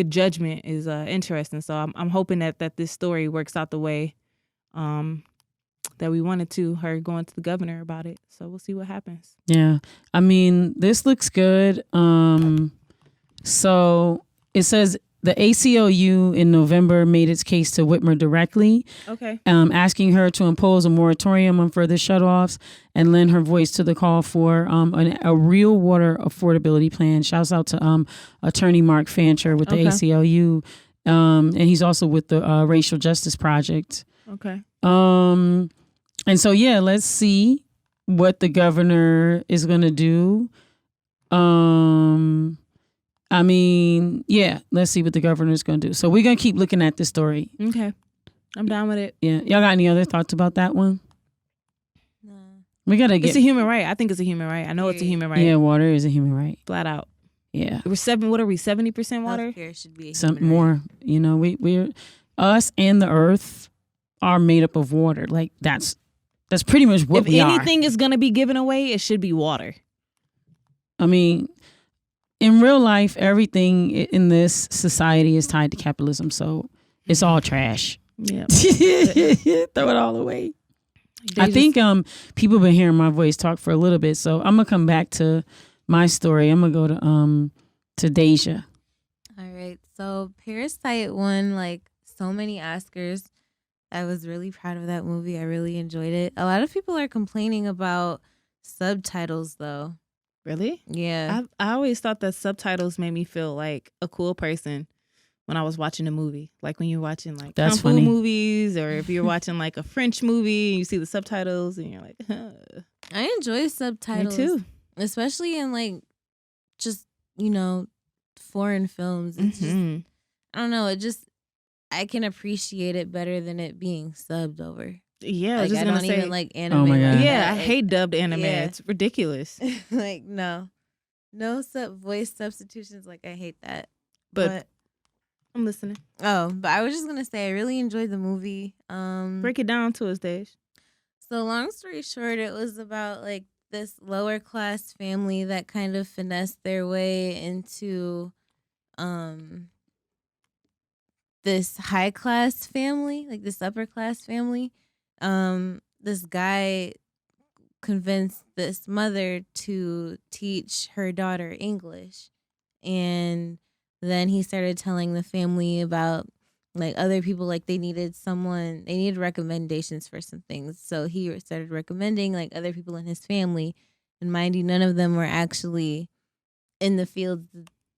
judgment is interesting. So I'm hoping that this story works out the way that we wanted to, her going to the governor about it. So we'll see what happens. Yeah. I mean, this looks good. So it says the ACLU in November made its case to Whitmer directly. Okay. Asking her to impose a moratorium on further shutoffs and lend her voice to the call for a real water affordability plan. Shouts out to Attorney Mark Fancher with the ACLU. And he's also with the Racial Justice Project. Okay. And so, yeah, let's see what the governor is going to do. I mean, yeah, let's see what the governor is going to do. So we're going to keep looking at this story. Okay. I'm down with it. Yeah. Y'all got any other thoughts about that one? No. We got to get... It's a human right. I think it's a human right. I know it's a human right. Yeah, water is a human right. Flat out. Yeah. What are we, 70% water? Healthcare should be a Some human more. right. You know, we're... Us and the earth are made up of water. Like, that's pretty much what we are. If anything is going to be given away, it should be water. I mean... In real life, everything in this society is tied to capitalism, so it's all trash. Yeah, throw it all away. I think people been hearing my voice talk for a little bit, so I'm gonna come back to my story. I'm gonna go to Deja. All right, so Parasite won like so many Oscars. I was really proud of that movie. I really enjoyed it. A lot of people are complaining about subtitles, though. Really? Yeah. I always thought that subtitles made me feel like a cool person when I was watching a movie. Like when you're watching like That's Kung Fu funny. movies, or if you're watching like a French movie and you see the subtitles and you're like, I enjoy subtitles. Me too. Especially in like just, foreign films. It's just, I don't know, I can appreciate it better than it being subbed over. Yeah, like, I don't even like anime. Oh my God. like yeah, that. I hate dubbed anime. Yeah. It's ridiculous. Like no voice substitutions. Like I hate that. But I'm listening. But I was just gonna say I really enjoyed the movie. Break it down to us, Dej. So long story short, it was about like this lower class family that kind of finessed their way into this high class family, like this upper class family. This guy convinced this mother to teach her daughter English, and then he started telling the family about like other people, like they needed recommendations for some things. So he started recommending like other people in his family, and mind you, none of them were actually in the field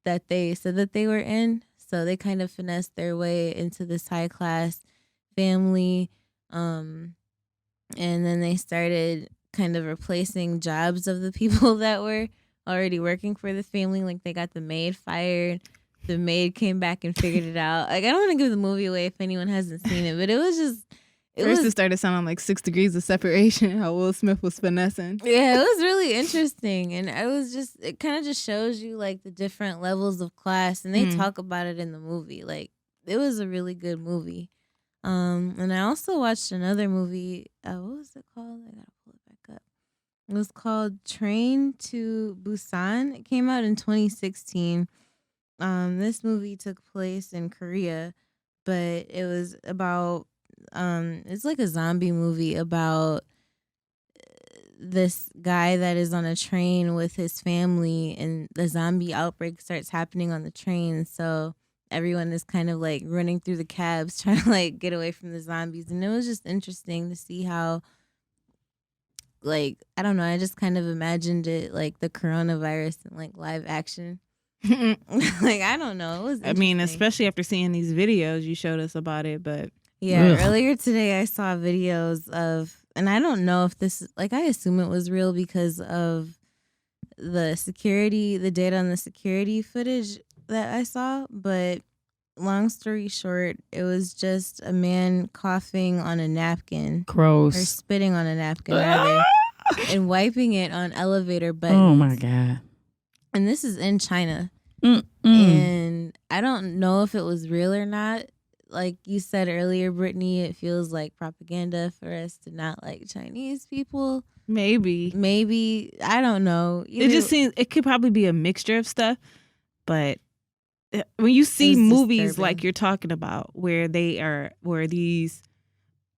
that they said that they were in. So they kind of finessed their way into this high class family. And then they started kind of replacing jobs of the people that were already working for the family. Like they got the maid fired. The maid came back and figured it out. Like I don't want to give the movie away if anyone hasn't seen it, but it was just... It started sounding like 6 Degrees of Separation, how Will Smith was finessing. Yeah, it was really interesting. And it kind of just shows you like the different levels of class. And they talk about it in the movie. Like it was a really good movie. And I also watched another movie. What was it called? I gotta pull it back up. It was called Train to Busan. It came out in 2016. This movie took place in Korea, but it was about it's like a zombie movie about this guy that is on a train with his family, and the zombie outbreak starts happening on the train. So everyone is kind of like running through the cabs trying to like get away from the zombies. And it was just interesting to see how, like, I don't know, I just kind of imagined it like the coronavirus in like live action. Like, I don't know. It was I mean, especially after seeing these videos you showed us about it, but yeah, earlier today I saw videos of, and I don't know if this, like, I assume it was real because of the data on the security footage that I saw, but long story short, it was just a man coughing on a napkin. Gross. Or spitting on a napkin, rather, and wiping it on elevator buttons. Oh, my God. And this is in China. And I don't know if it was real or not. Like you said earlier, Brittany, it feels like propaganda for us to not like Chinese people. Maybe. I don't know. It just seems it could probably be a mixture of stuff. But when you see movies disturbing, like you're talking about, where these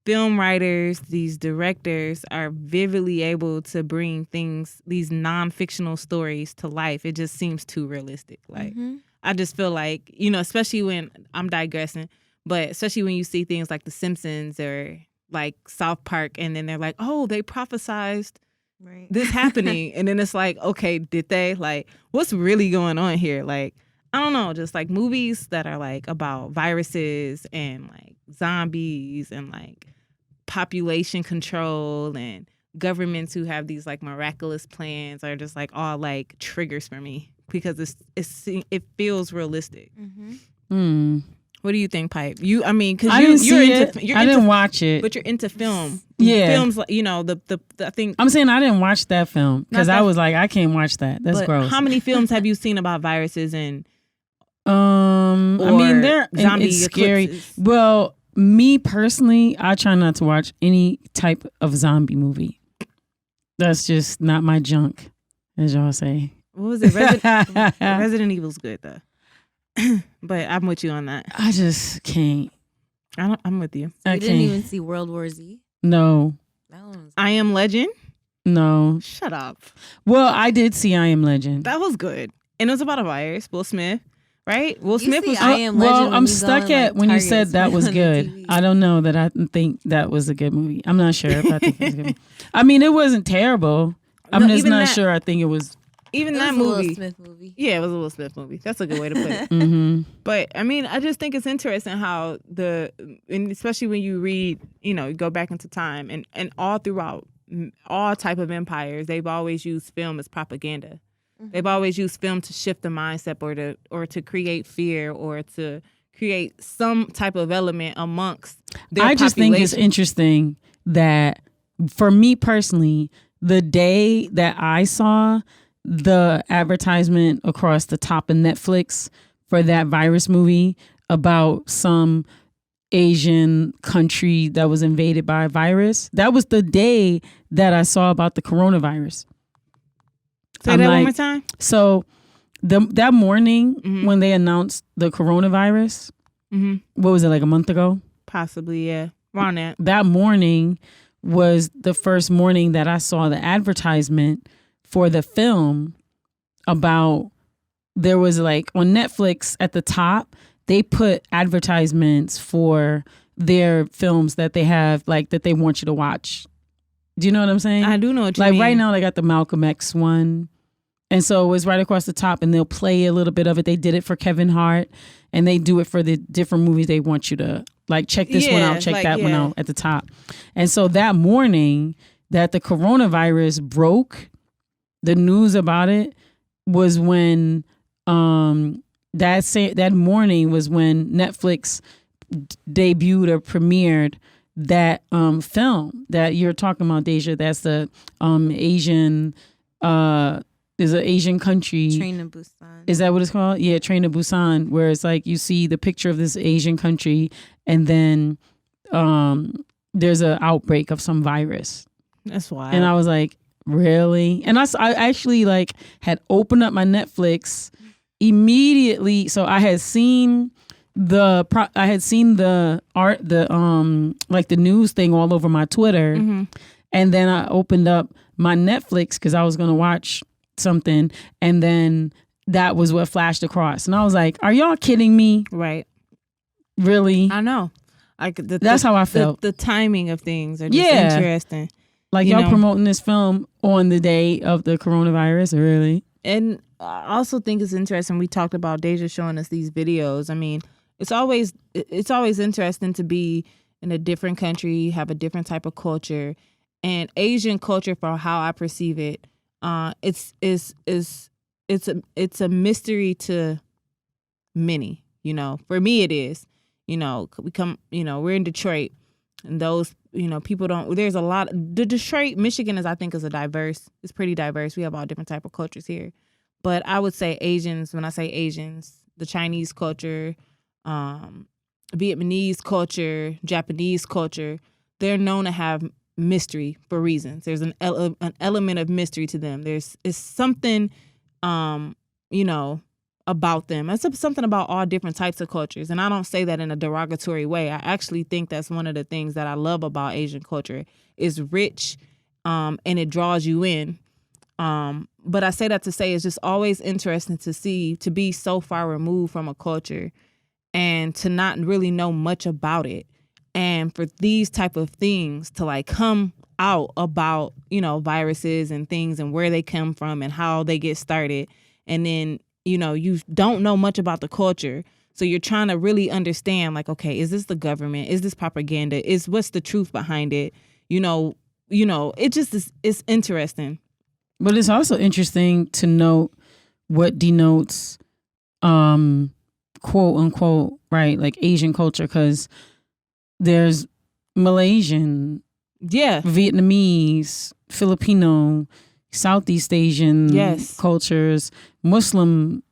film writers, these directors are vividly able to bring these non-fictional stories to life, it just seems too realistic. Like, I just feel like, especially when I'm digressing, but especially when you see things like The Simpsons or like South Park, and then they're like, oh, they prophesized this happening. And then it's like, okay, did they? Like, what's really going on here? Like, I don't know, just like movies that are like about viruses and like zombies and like population control and governments who have these like miraculous plans are just like all like triggers for me because it feels realistic. What do you think, Pipe? I didn't watch it, but you're into film. Yeah, films like I think I'm saying I didn't watch that film because I was like, I can't watch that. That's gross. How many films have you seen about viruses and? I mean, they're zombie it's scary. eclipses? Well, me personally, I try not to watch any type of zombie movie. That's just not my junk, as y'all say. What was it? Resident Evil's good though. But I'm with you on that. I just can't. I'm with you. You didn't even see World War Z? No. I Am Legend? No. Shut up. Well, I did see I Am Legend. That was good. And it was about a virus. Will Smith, right? Will Smith was... Well, I'm stuck at when you said that was good. I don't know that I think that was a good movie. I'm not sure if I think it was a good movie. I mean, it wasn't terrible. I'm just not sure I think it was... Even that movie. Will Smith movie. Yeah, it was a Will Smith movie. That's a good way to put it. But I mean, I just think it's interesting how and especially when you read, you go back into time and all throughout all type of empires, they've always used film as propaganda. They've always used film to shift the mindset or to create fear or to create some type of element amongst their population. I just think it's interesting that for me personally, the day that I saw the advertisement across the top of Netflix for that virus movie about some Asian country that was invaded by a virus, that was the day that I saw about the coronavirus. Say that one more time. So that morning when they announced the coronavirus, what was it, like a month ago? Possibly, yeah. Around that. That morning was the first morning that I saw the advertisement for the film about, there was like on Netflix at the top, they put advertisements for their films that they have, like that they want you to watch. Do you know what I'm saying? I do know what you mean. Like right now they got the Malcolm X one. And so it was right across the top, and they'll play a little bit of it. They did it for Kevin Hart, and they do it for the different movies they want you to, like, check this one out, check that one out at the top. And so that morning that the coronavirus broke, the news about it was when that morning was when Netflix debuted or premiered that film that you're talking about, Deja. That's the Asian. There's an Asian country. Train to Busan. Is that what it's called? Yeah, Train to Busan, where it's like you see the picture of this Asian country, and then there's an outbreak of some virus. That's wild. And I was like, really? And I actually like had opened up my Netflix immediately. So I had seen the like the news thing all over my Twitter, and then I opened up my Netflix because I was gonna watch something, and then that was what flashed across, and I was like, are y'all kidding me? Right. Really? I know. That's how I felt. The timing of things are just interesting. Like y'all promoting this film on the day of the coronavirus, really? And I also think it's interesting. We talked about Deja showing us these videos. I mean, it's always interesting to be in a different country, have a different type of culture, and Asian culture, for how I perceive it, it's a mystery to many. You know, for me it is. You know, we're in Detroit, and those, people don't. There's a lot. The Detroit, Michigan is it's pretty diverse. We have all different type of cultures here, but I would say Asians. When I say Asians, the Chinese culture, Vietnamese culture, Japanese culture, they're known to have mystery for reasons. There's an element of mystery to them. It's something, about them. It's something about all different types of cultures. And I don't say that in a derogatory way. I actually think that's one of the things that I love about Asian culture. It's rich, and it draws you in. But I say that to say it's just always interesting to be so far removed from a culture and to not really know much about it. And for these type of things to like come out about, viruses and things and where they come from and how they get started. And then, you don't know much about the culture. So you're trying to really understand, like, okay, is this the government? Is this propaganda? What's the truth behind it? It just is, it's interesting. But it's also interesting to note what denotes, quote unquote, right, like Asian culture, because there's Malaysian, Vietnamese, Filipino, Southeast Asian cultures, Muslim,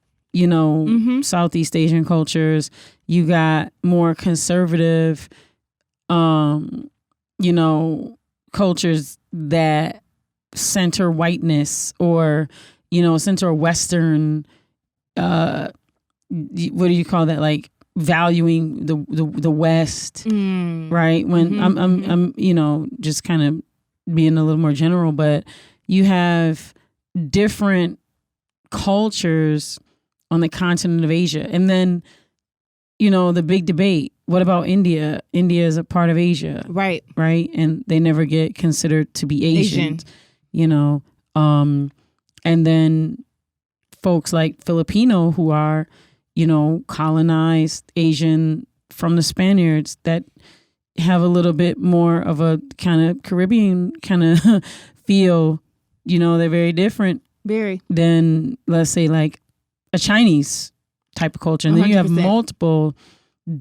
Southeast Asian cultures. You got more conservative, cultures that center whiteness or, center Western, what do you call that? Like valuing the West, right? When I'm just kind of being a little more general, but you have different cultures on the continent of Asia. And then, the big debate, what about India? India is a part of Asia. Right. Right. And they never get considered to be Asian. And then folks like Filipino who are, colonized Asian from the Spaniards that have a little bit more of a kind of Caribbean kind of feel, they're very different than, let's say, like a Chinese type of culture. And then 100%. You have multiple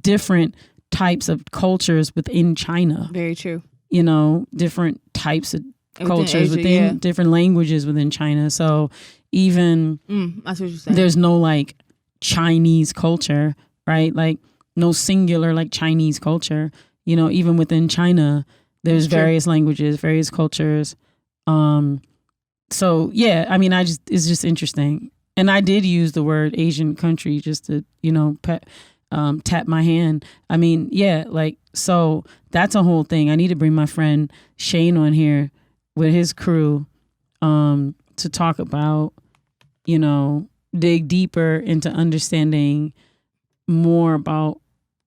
different types of cultures within China. Very true. Different types of cultures within different languages within China. So even that's what you're saying. There's no like Chinese culture, right? Like no singular like Chinese culture. Even within China, there's various languages, various cultures. So yeah, I mean, it's just interesting. And I did use the word Asian country just to, tap my hand. I mean, yeah, like, so that's a whole thing. I need to bring my friend Shane on here with his crew to talk about, dig deeper into understanding more about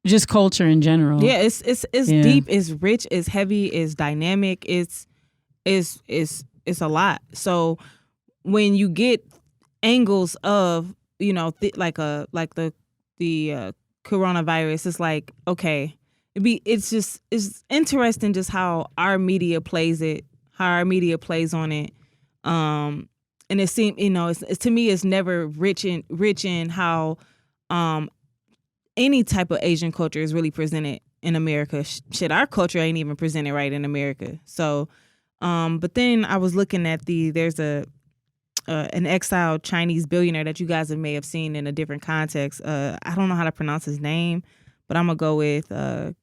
just culture in general. Yeah, it's deep, it's rich, it's heavy, it's dynamic, it's a lot. So when you get angles of like the coronavirus, it's like, okay, it's interesting just how our media plays on it, and it seems it's to me it's never rich in how any type of Asian culture is really presented in America. Shit, our culture ain't even presented right in America. So but then I was looking at there's an exiled Chinese billionaire that you guys may have seen in a different context. I don't know how to pronounce his name, but I'm gonna go with Guo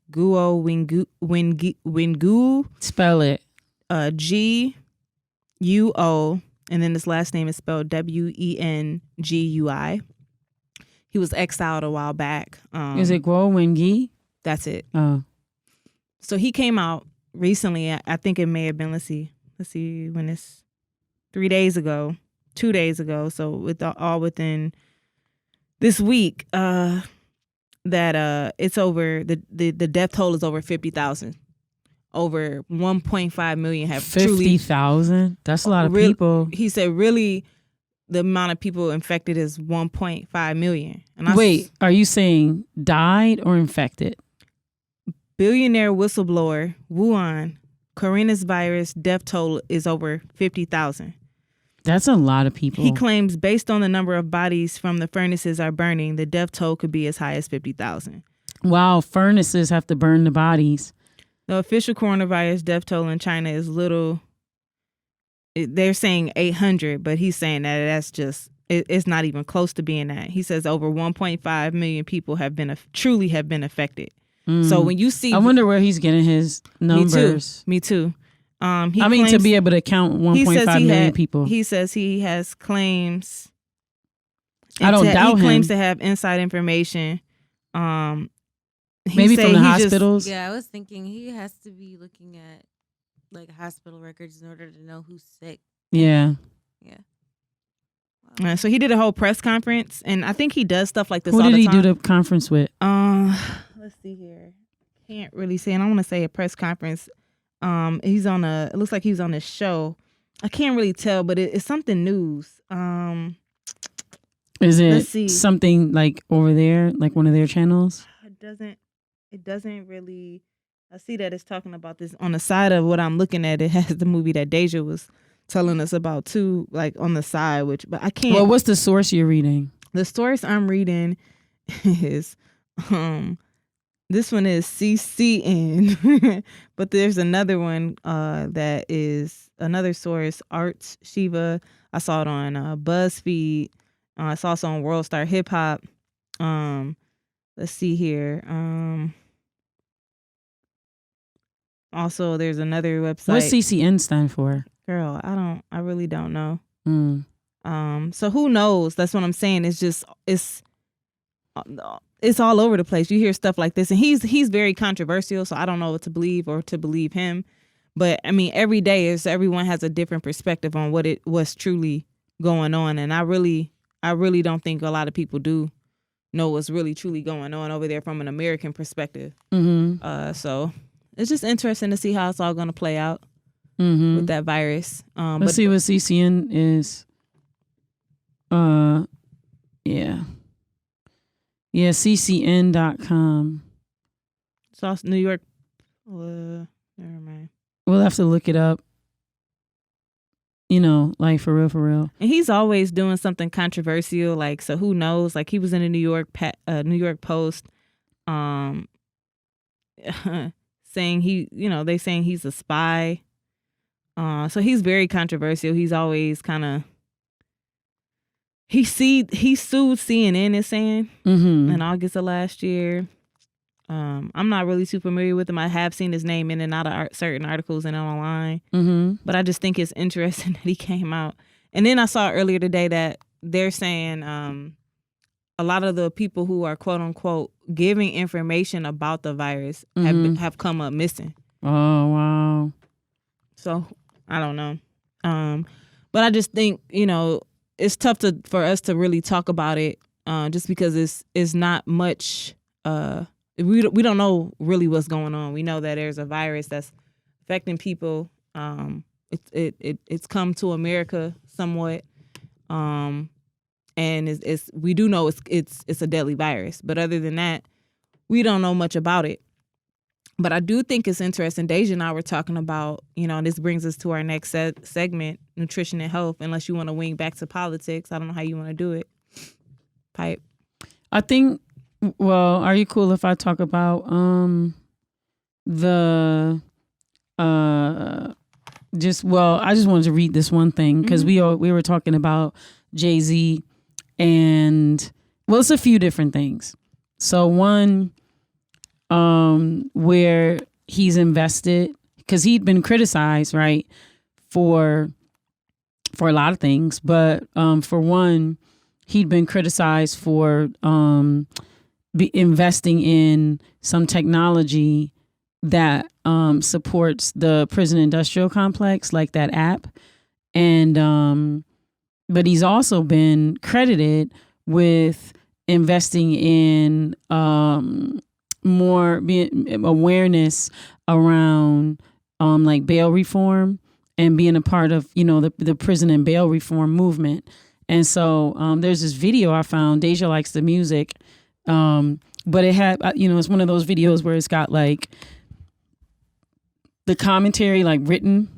Wingui. Spell it. Guo, and then his last name is spelled Wengui. He was exiled a while back. Is it Guo Wingui? That's it. Oh. So he came out recently. I think it may have been, let's see when it's 2 days ago. So all within this week, that it's over, the death toll is over 50,000. Over 1.5 million have 50,000? That's a lot of people. He said really the amount of people infected is 1.5 million. And wait, are you saying died or infected? Billionaire whistleblower, Wuhan, coronavirus death toll is over 50,000. That's a lot of people. He claims based on the number of bodies from the furnaces are burning, the death toll could be as high as 50,000. Wow, furnaces have to burn the bodies. The official coronavirus death toll in China is they're saying 800, but he's saying that that's just, it's not even close to being that. He says over 1.5 million people truly have been affected. So when you see, I wonder where he's getting his numbers. Me too. To be able to count 1.5 million people. He says he has claims. I don't doubt him. He claims to have inside information. Maybe from the hospitals. I was thinking he has to be looking at like hospital records in order to know who's sick. Yeah. Wow. So he did a whole press conference, and I think he does stuff like this. Who all did the he time. do the conference with? Let's see here. Can't really say, and I want to say a press conference. He's on it looks like he's on a show. I can't really tell, but it's something news. Is it something like over there, like one of their channels? It doesn't really. I see that it's talking about this on the side of what I'm looking at. It has the movie that Deja was telling us about too, like on the side. But I can't. Well, what's the source you're reading? The source I'm reading is this one is CCN, but there's another one that is another source, Arts Shiva. I saw it on BuzzFeed. It's also on World Star Hip Hop. Let's see here. Also, there's another website. What CCN stand for? Girl, I really don't know. Mm. So who knows? That's what I'm saying. It's just it's all over the place. You hear stuff like this, and he's very controversial. So I don't know what to believe or to believe him. But I mean, every day everyone has a different perspective on what's truly going on, and I really don't think a lot of people do know what's really truly going on over there from an American perspective. Mm-hmm. So it's just interesting to see how it's all going to play out with that virus. Let's see what CCN is. Yeah, CCN.com. It's also New York. Never mind. We'll have to look it up. Like for real. And he's always doing something controversial. Like, so who knows? Like he was in a New York Post, saying they saying he's a spy. So he's very controversial. He's always kind of. He sued CNN, is saying, in August of last year. I'm not really too familiar with him. I have seen his name in and out of certain articles and online. But I just think it's interesting that he came out. And then I saw earlier today that they're saying a lot of the people who are quote unquote giving information about the virus have come up missing. Oh wow! So I don't know, but I just think it's tough for us to really talk about it, just because it's not much. We don't know really what's going on. We know that there's a virus that's affecting people. It's come to America somewhat, and we do know it's a deadly virus. But other than that, we don't know much about it. But I do think it's interesting. Deja and I were talking about, and this brings us to our next segment, nutrition and health. Unless you want to wing back to politics, I don't know how you want to do it. Pipe. I think. Well, are you cool if I talk about I just wanted to read this one thing because we were talking about Jay-Z and it's a few different things. So one, where he's invested, because he'd been criticized, right, for a lot of things, but for one, he'd been criticized for investing in some technology that supports the prison industrial complex, like that app. And but he's also been credited with investing in more awareness around like bail reform and being a part of the prison and bail reform movement. And so there's this video I found. Deja likes the music. But it had, it's one of those videos where it's got like the commentary like written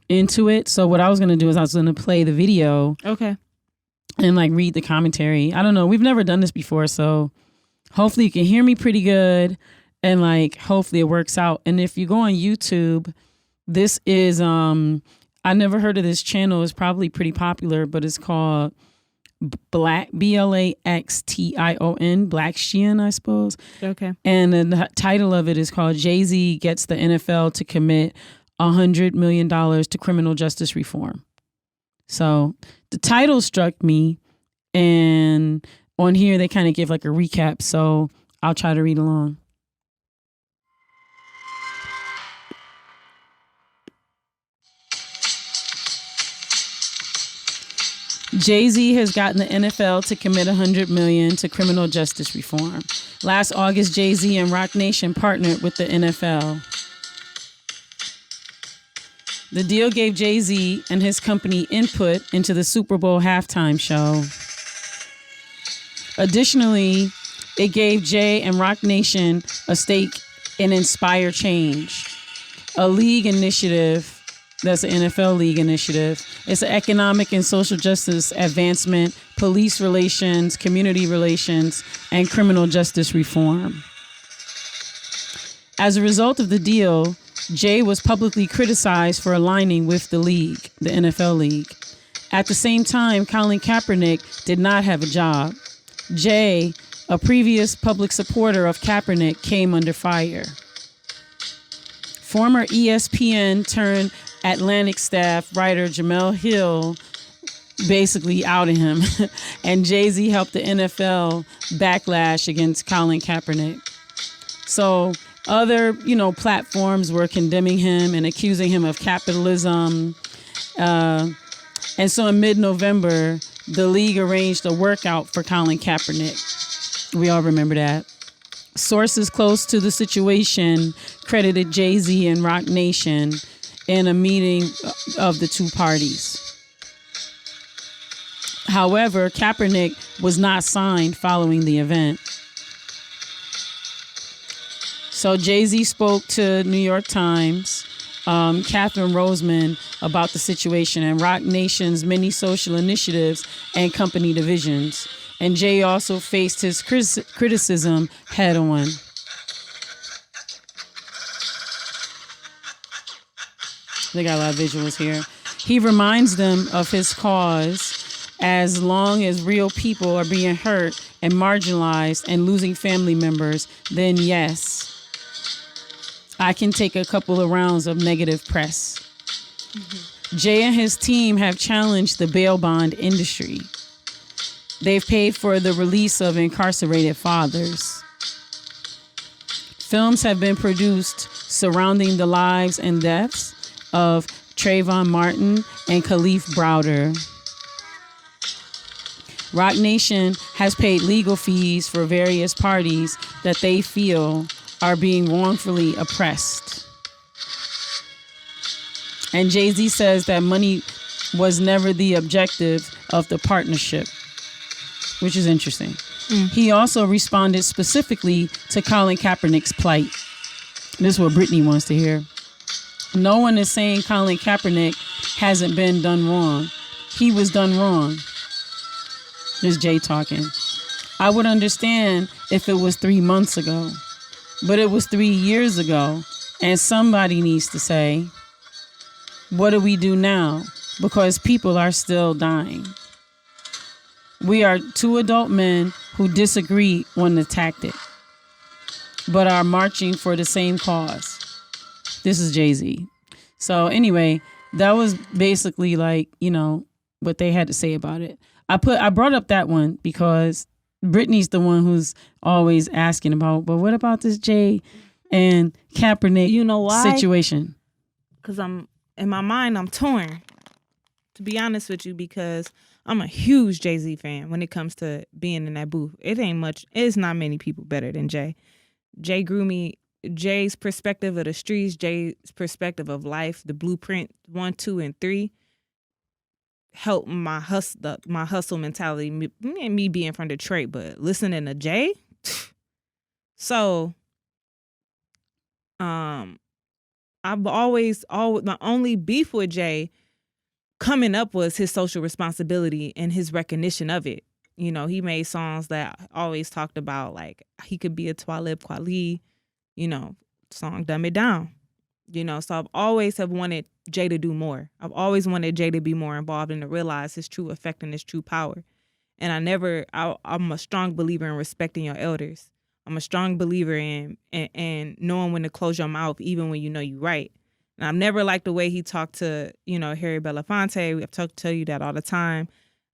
into it. So what I was going to do is I was going to play the video. Okay. And like read the commentary. I don't know. We've never done this before. So hopefully you can hear me pretty good. And like, hopefully it works out. And if you go on YouTube, this is, I never heard of this channel. It's probably pretty popular, but it's called Black Blaxtion, Blaxtion, I suppose. Okay. And the title of it is called Jay-Z Gets the NFL to Commit $100 Million to Criminal Justice Reform. So the title struck me, and on here they kind of give like a recap. So I'll try to read along. Jay-Z has gotten the NFL to commit $100 million to criminal justice reform. Last August, Jay-Z and Roc Nation partnered with the NFL. The deal gave Jay-Z and his company input into the Super Bowl halftime show. Additionally, it gave Jay and Roc Nation a stake in Inspire Change, a league initiative. That's an NFL league initiative. It's an economic and social justice advancement, police relations, community relations, and criminal justice reform. As a result of the deal, Jay was publicly criticized for aligning with the league, the NFL league. At the same time, Colin Kaepernick did not have a job. Jay, a previous public supporter of Kaepernick, came under fire. Former ESPN turned Atlantic staff writer Jamel Hill basically outed him, and Jay-Z helped the NFL backlash against Colin Kaepernick. So other, platforms were condemning him and accusing him of capitalism. And so in mid-November, the league arranged a workout for Colin Kaepernick. We all remember that. Sources close to the situation credited Jay-Z and Roc Nation in a meeting of the two parties. However, Kaepernick was not signed following the event. So Jay-Z spoke to New York Times, Catherine Roseman, about the situation and Roc Nation's many social initiatives and company divisions. And Jay also faced his criticism head on. They got a lot of visuals here. He reminds them of his cause. As long as real people are being hurt and marginalized and losing family members, then yes, I can take a couple of rounds of negative press. Mm-hmm. Jay and his team have challenged the bail bond industry. They've paid for the release of incarcerated fathers. Films have been produced surrounding the lives and deaths of Trayvon Martin and Khalif Browder. Roc Nation has paid legal fees for various parties that they feel are being wrongfully oppressed. And Jay-Z says that money was never the objective of the partnership, which is interesting. He also responded specifically to Colin Kaepernick's plight. This is what Brittany wants to hear. No one is saying Colin Kaepernick hasn't been done wrong. He was done wrong. This is Jay talking. I would understand if it was 3 months ago, but it was 3 years ago. And somebody needs to say, what do we do now? Because people are still dying. We are 2 adult men who disagree on the tactic, but are marching for the same cause. This is Jay-Z. So anyway, that was basically like, you know, what they had to say about it. I brought up that one because Brittany's the one who's always asking about, but what about this Jay and Kaepernick situation? Because in my mind, I'm torn, to be honest with you, because I'm a huge Jay-Z fan when it comes to being in that booth. It's not many people better than Jay. Jay grew me, Jay's perspective of the streets, Jay's perspective of life, the blueprint 1, 2, and 3 helped my hustle mentality, me being from Detroit, but listening to Jay. So, I've always my only beef with Jay coming up was his social responsibility and his recognition of it. You know, he made songs that always talked about, like, he could be a Talib Kweli, you know, song Dumb It Down. You know, so I've always have wanted Jay to do more. I've always wanted Jay to be more involved and to realize his true effect and his true power. And I'm a strong believer in respecting your elders. I'm a strong believer in knowing when to close your mouth, even when you know you're right. And I've never liked the way he talked to, you know, Harry Belafonte. I've tell you that all the time.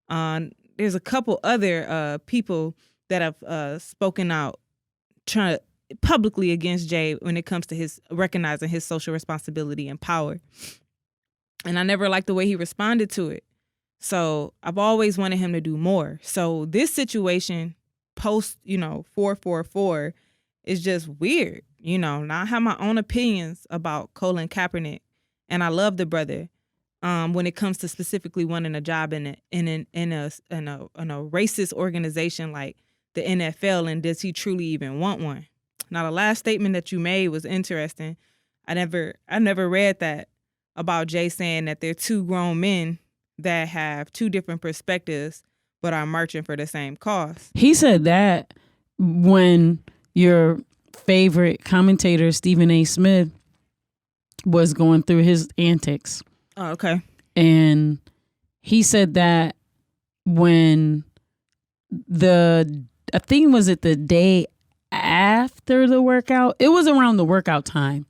There's a couple other people that have spoken out trying publicly against Jay when it comes to his recognizing his social responsibility and power. And I never liked the way he responded to it. So I've always wanted him to do more. So this situation post, 444 is just weird. Now I have my own opinions about Colin Kaepernick, and I love the brother. When it comes to specifically wanting a job in a racist organization like the NFL, and does he truly even want one? Now, the last statement that you made was interesting. I never read that about Jay saying that they're two grown men that have two different perspectives but are marching for the same cause. He said that when your favorite commentator, Stephen A. Smith, was going through his antics. Oh, okay. And he said that when I think was it the day after the workout? It was around the workout time.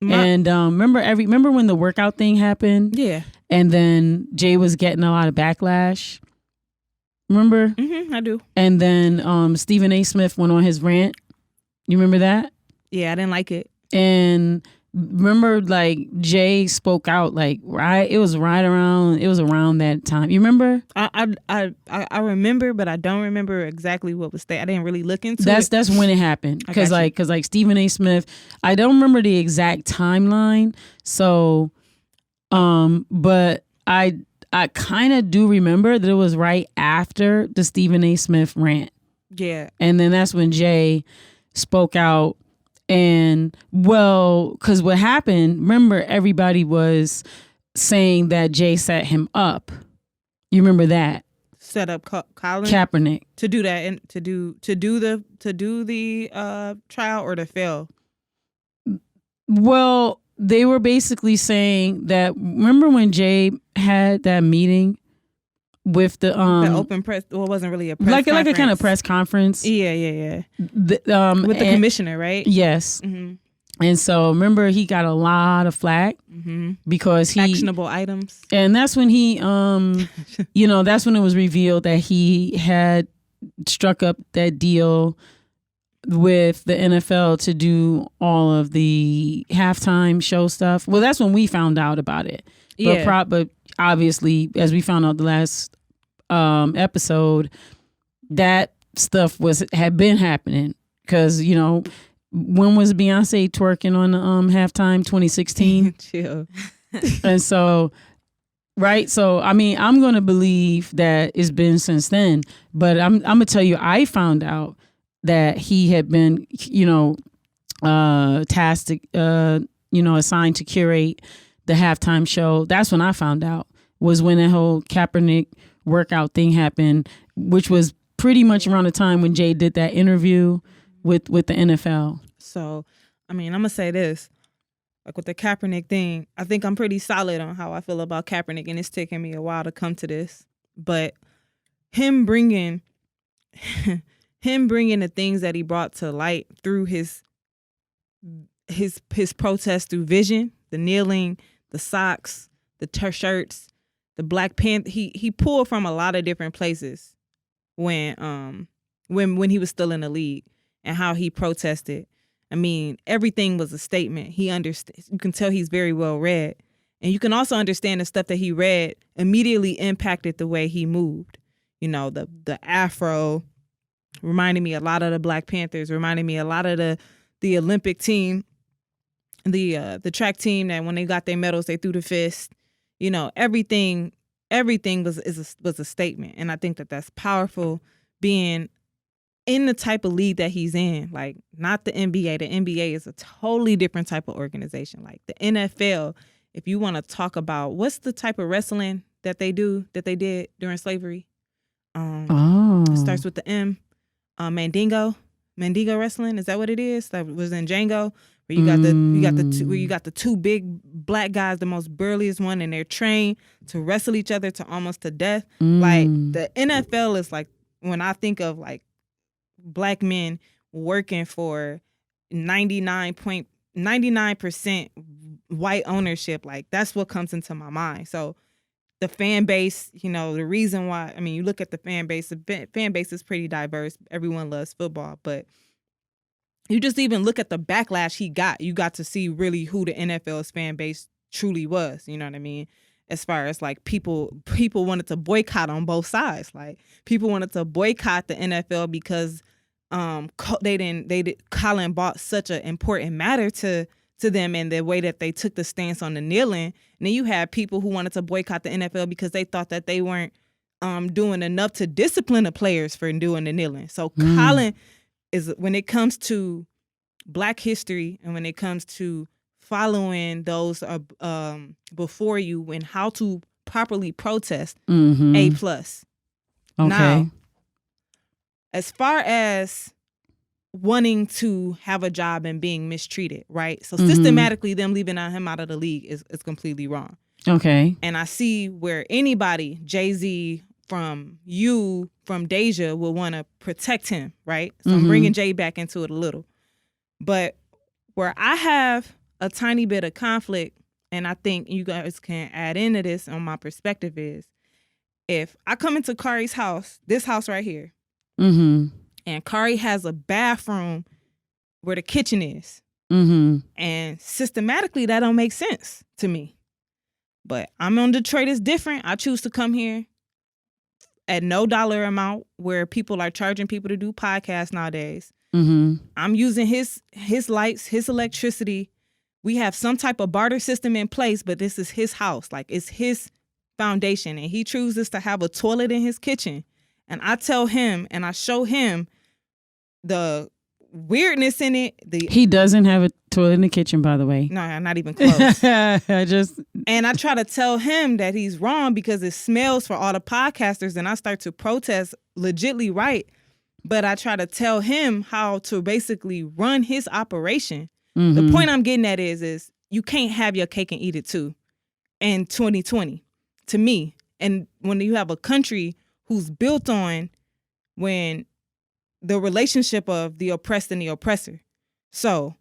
And remember when the workout thing happened? Yeah. And then Jay was getting a lot of backlash. Remember? Mm-hmm, I do. And then Stephen A. Smith went on his rant. You remember that? Yeah, I didn't like it. And remember, like, Jay spoke out, like, it was around that time. You remember? I remember, but I don't remember exactly what was stated. I didn't really look into it. That's when it happened. Because like Stephen A. Smith, I don't remember the exact timeline. So, but I kind of do remember that it was right after the Stephen A. Smith rant. Yeah. And then that's when Jay spoke out. And because what happened, remember, everybody was saying that Jay set him up. You remember that? Set up Colin Kaepernick to do that and to do the trial or to fail. Well, they were basically saying that. Remember when Jay had that meeting with the open press? Well, it wasn't really a press conference. like a kind of press conference. Yeah. With the commissioner, right? Yes. Mm-hmm. And so remember, he got a lot of flack because he actionable items. And that's when he, that's when it was revealed that he had struck up that deal with the NFL to do all of the halftime show stuff. Well, that's when we found out about it. Yeah. But obviously, as we found out the last episode, that stuff had been happening because, when was Beyonce twerking on the halftime? 2016. Chill. And so, right. So, I mean, I'm going to believe that it's been since then, but I'm going to tell you, I found out that he had been, tasked, assigned to curate the halftime show. That's when I found out, was when that whole Kaepernick workout thing happened, which was pretty much around the time when Jay did that interview with the NFL. So, I mean, I'm going to say this. Like with the Kaepernick thing, I think I'm pretty solid on how I feel about Kaepernick, and it's taken me a while to come to this. But him bringing the things that he brought to light through his protest through vision, the kneeling, the socks, the shirts, the Black Panther, he pulled from a lot of different places when he was still in the league and how he protested. I mean, everything was a statement. He understands. You can tell he's very well read. And you can also understand the stuff that he read immediately impacted the way he moved. The afro reminded me a lot of the Black Panthers, reminded me a lot of the Olympic team, the track team that when they got their medals, they threw the fist. Everything was a statement. And I think that that's powerful, being in the type of league that he's in, like not the NBA. The NBA is a totally different type of organization. Like the NFL, if you want to talk about what's the type of wrestling that they did during slavery. It starts with the M. Mandingo wrestling. Is that what it is? That was in Django, where you got the two big Black guys, the most burliest one, and they're trained to wrestle each other to almost to death. Like the NFL is like, when I think of like Black men working for 99% white ownership, like that's what comes into my mind. So the fan base, the reason why, I mean, you look at the fan base is pretty diverse. Everyone loves football, but you just even look at the backlash he got. You got to see really who the NFL's fan base truly was. You know what I mean? As far as like people wanted to boycott on both sides. Like people wanted to boycott the NFL because Colin brought such an important matter to them, and the way that they took the stance on the kneeling. And then you had people who wanted to boycott the NFL because they thought that they weren't doing enough to discipline the players for doing the kneeling. So Colin is, when it comes to Black history and when it comes to following those before you and how to properly protest, A+. Okay. Now, as far as wanting to have a job and being mistreated, right? So systematically them leaving him out of the league is completely wrong. Okay. And I see where anybody, Jay-Z, from Deja, will want to protect him, right? So I'm bringing Jay back into it a little. But where I have a tiny bit of conflict, and I think you guys can add into this on my perspective, is if I come into Kari's house, this house right here, and Kari has a bathroom where the kitchen is. And systematically, that don't make sense to me. But I'm on Detroit, it's different. I choose to come here at no dollar amount, where people are charging people to do podcasts nowadays. I'm using his lights, his electricity. We have some type of barter system in place, but this is his house. Like, it's his foundation. And he chooses to have a toilet in his kitchen. And I tell him and I show him the weirdness in it. He doesn't have a toilet in the kitchen, by the way. No, not even close. And I try to tell him that he's wrong because it smells for all the podcasters, and I start to protest legitly right. But I try to tell him how to basically run his operation. The point I'm getting at is you can't have your cake and eat it too in 2020, to me. And when you have a country who's built on when the relationship of the oppressed and the oppressor. So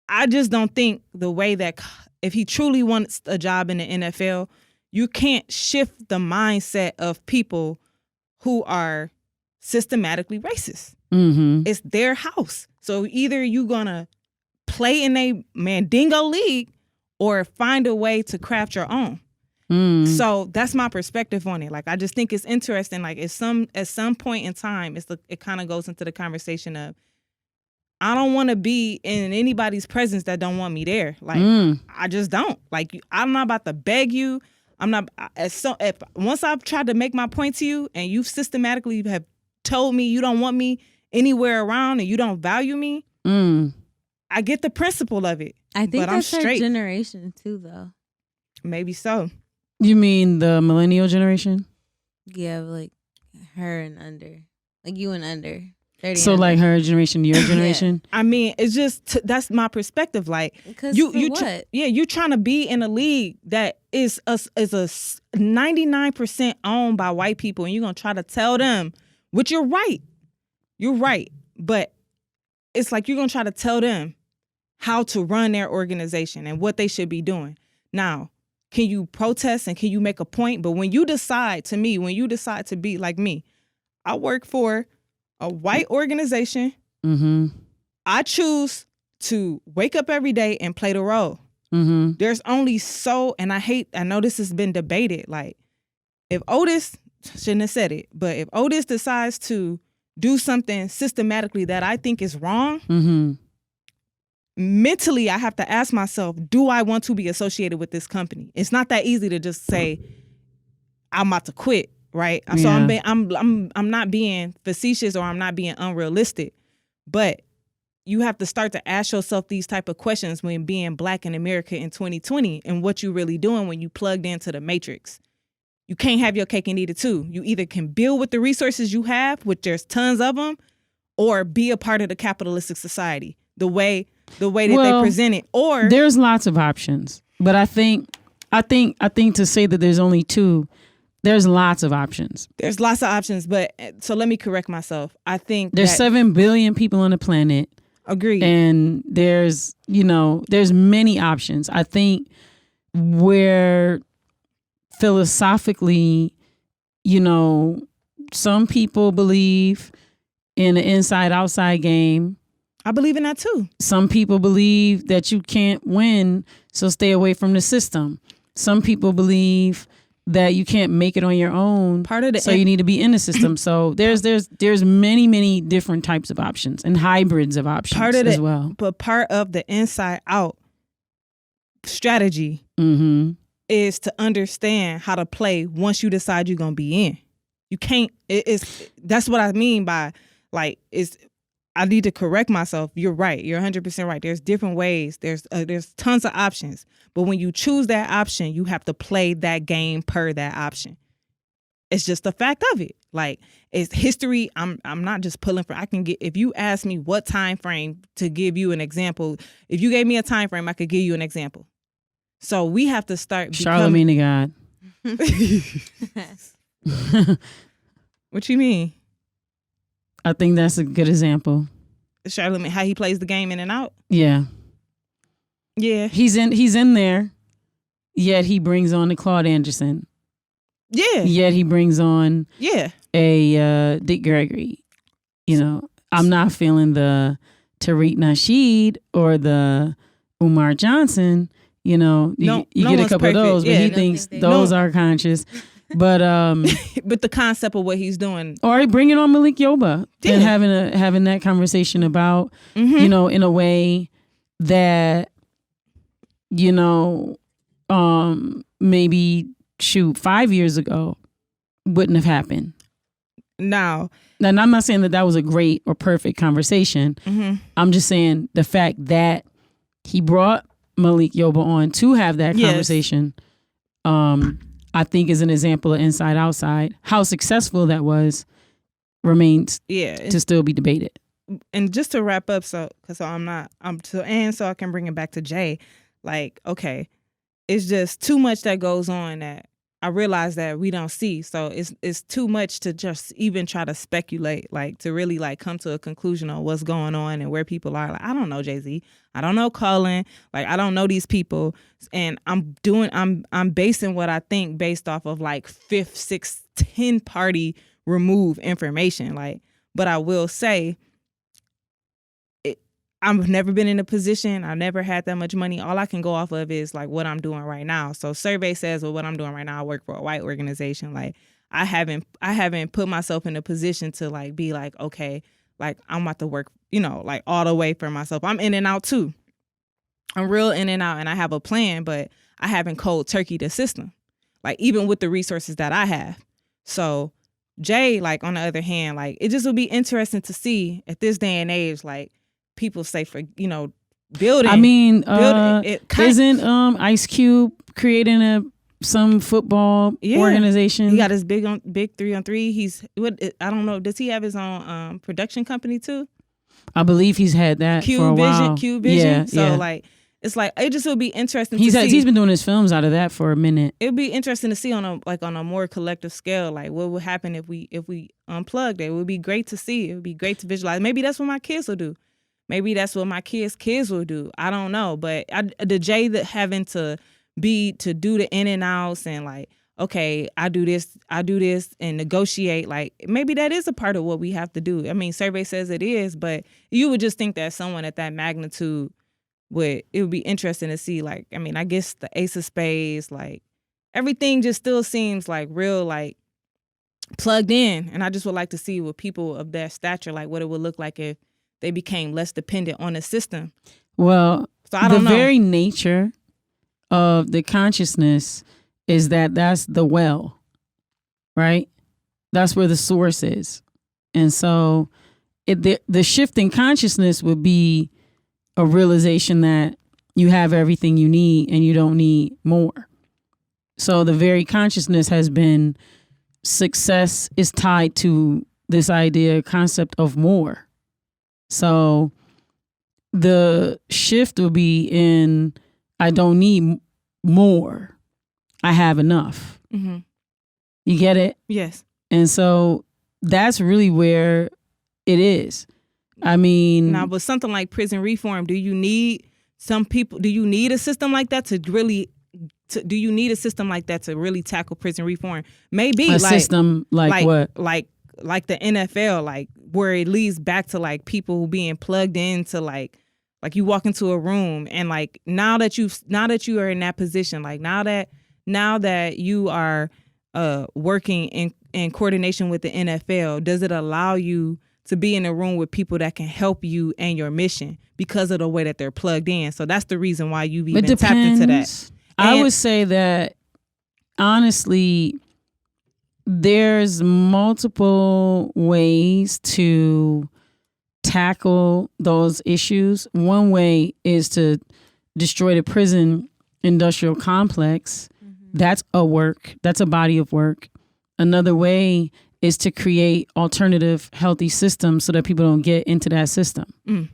I just don't think the way that if he truly wants a job in the NFL, you can't shift the mindset of people who are systematically racist. Mm-hmm. It's their house. So either you gonna play in a Mandingo league or find a way to craft your own. So that's my perspective on it. Like, I just think it's interesting. Like, at some point in time, it kind of goes into the conversation of, I don't want to be in anybody's presence that don't want me there. Like, I just don't. Like, I'm not about to beg you. I'm not. Once I've tried to make my point to you, and you've systematically have told me you don't want me anywhere around, and you don't value me, I get the principle of it. I think but that's I'm our straight. generation too, though. Maybe so. You mean the millennial generation? Yeah, like her and under, like you and under. 30 So and like under. her generation, your generation. I mean, it's just that's my perspective. Like, you what? you trying to be in a league that is a 99% owned by white people, and you're gonna try to tell them, which you're right, but it's like you're gonna try to tell them how to run their organization and what they should be doing. Now, can you protest and can you make a point? But when you decide to be like me, I work for a white organization. Mm-hmm. I choose to wake up every day and play the role. Mm-hmm. There's only and I know this has been debated. Like, if Otis, shouldn't have said it, but if Otis decides to do something systematically that I think is wrong, mentally, I have to ask myself, do I want to be associated with this company? It's not that easy to just say, I'm about to quit, right? Yeah. So I'm not being facetious or I'm not being unrealistic, but you have to start to ask yourself these type of questions when being Black in America in 2020 and what you really doing when you plugged into the matrix. You can't have your cake and eat it too. You either can build with the resources you have, which there's tons of them, or be a part of the capitalistic society. The way that they present it, or there's lots of options. But I think to say that there's only two, there's lots of options. There's lots of options, but so let me correct myself. I think there's 7 billion people on the planet. Agreed. And there's many options. I think where philosophically, some people believe in an inside-outside game. I believe in that too. Some people believe that you can't win, so stay away from the system. Some people believe that you can't make it on your own, so you need to be in the system. So there's many different types of options and hybrids of options as well. But part of the inside out strategy is to understand how to play once you decide you're gonna be in. You can't. That's what I mean by like I need to correct myself. You're right. You're 100% right. There's different ways. There's tons of options. But when you choose that option, you have to play that game per that option. It's just a fact of it. Like, it's history. I'm not just pulling for. If you ask me what time frame to give you an example, if you gave me a time frame, I could give you an example. So we have to start Charlemagne the God. What you mean? I think that's a good example. Charlemagne, how he plays the game in and out? Yeah. Yeah. He's in there, yet he brings on the Claude Anderson. Yeah. Yet he brings on a Dick Gregory. I'm not feeling the Tariq Nasheed or the Umar Johnson. You get a couple of those, but he thinks those are conscious. But but the concept of what he's doing, or bringing on Malik Yoba and having that conversation about in a way that maybe 5 years ago wouldn't have happened. Now, and I'm not saying that was a great or perfect conversation. I'm just saying the fact that he brought Malik Yoba on to have that conversation. I think is an example of inside outside. How successful that was remains to still be debated. And just to wrap up, so I can bring it back to Jay. Like, okay, it's just too much that goes on that I realize that we don't see. So it's too much to just even try to speculate, like to really like come to a conclusion on what's going on and where people are. Like, I don't know Jay-Z. I don't know Cullen. Like, I don't know these people. And I'm basing what I think based off of like 5th, 6th, 10 party remove information. Like, but I will say, I've never been in a position. I never had that much money. All I can go off of is like what I'm doing right now. So survey says, well, what I'm doing right now, I work for a white organization. Like I haven't put myself in a position to like be like, okay, like I'm about to work, like all the way for myself. I'm in and out too. I'm real in and out, and I have a plan, but I haven't cold turkey the system. Like even with the resources that I have. So Jay, like on the other hand, like it just would be interesting to see at this day and age, like, people say for building. I mean, isn't Ice Cube creating some football organization? He got his big 3-on-3. He's I don't know. Does he have his own production company too? I believe he's had that for a while. Q Vision. Yeah, so like it's like it just would be interesting. He's been doing his films out of that for a minute. It'd be interesting to see on a more collective scale, like what would happen if we unplugged it. It would be great to see. It would be great to visualize. Maybe that's what my kids will do. Maybe that's what my kids will do. I don't know. But the Jay that having to do the in and outs and like, okay, I do this and negotiate. Like maybe that is a part of what we have to do. I mean, survey says it is, but you would just think that someone at that magnitude it would be interesting to see. Like, I mean, I guess the Ace of Spades, like everything just still seems like real, like plugged in. And I just would like to see what people of that stature, like what it would look like if they became less dependent on the system. Well, so I don't know. The very nature of the consciousness is that's the well, right? That's where the source is. And so the shift in consciousness would be a realization that you have everything you need and you don't need more. So the very consciousness has been, success is tied to this concept of more. So the shift will be in, I don't need more. I have enough. Mm-hmm. You get it? Yes. And so that's really where it is. I mean, now, but something like prison reform, do you need a system like that to really, do you need a system like that to really tackle prison reform? Maybe a system like what? Like the NFL, like where it leads back to like people being plugged into like you walk into a room and like now that you are in that position, like now that you are working in coordination with the NFL, does it allow you to be in a room with people that can help you and your mission because of the way that they're plugged in? So that's the reason why you've even tapped into that. I would say that honestly, there's multiple ways to tackle those issues. One way is to destroy the prison industrial complex. Mm-hmm. That's a body of work. Another way is to create alternative healthy systems so that people don't get into that system. And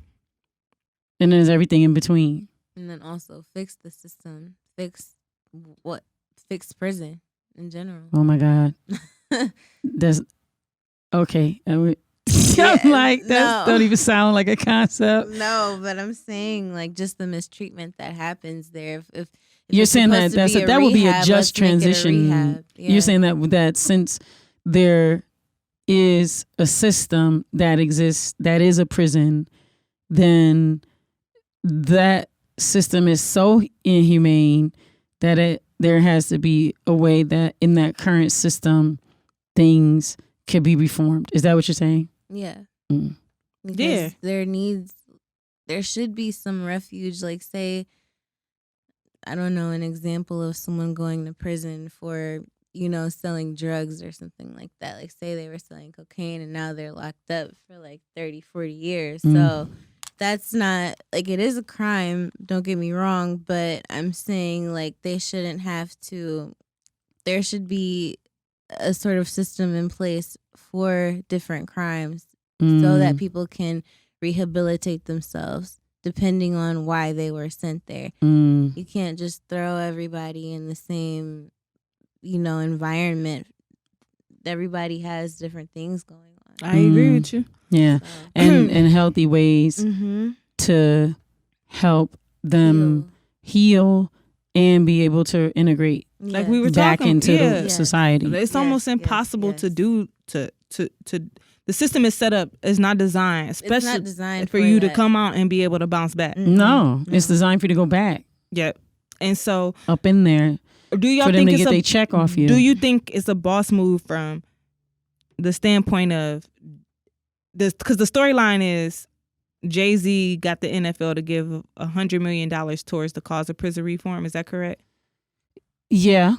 then there's everything in between. And then also fix the system. Fix prison in general. Oh my God. That's okay. I'm like, that don't even sound like a concept. No, but I'm saying like just the mistreatment that happens there. If you're saying that would be a just transition. You're saying that since there is a system that exists that is a prison, then that system is so inhumane that there has to be a way that in that current system things could be reformed. Is that what you're saying? Yeah. Because there should be some refuge, like say, I don't know, an example of someone going to prison for, selling drugs or something like that. Like say they were selling cocaine and now they're locked up for like 30, 40 years. So that's not, like, it is a crime, don't get me wrong, but I'm saying like they shouldn't have to, there should be a sort of system in place for different crimes so that people can rehabilitate themselves depending on why they were sent there. You can't just throw everybody in the same environment. Everybody has different things going on. I agree with you. Yeah, So. and healthy ways to help them heal and be able to integrate Like we were back talking into the society. It's almost impossible to do to the system is set up. It's not designed, especially it's not designed for you to come out and be able to bounce back. No, it's designed for you to go back. Yep. And so up in there, do y'all for them think to get their check off you? Do you think it's a boss move from the standpoint of this? Because the storyline is Jay-Z got the NFL to give $100 million towards the cause of prison reform. Is that correct? Yeah.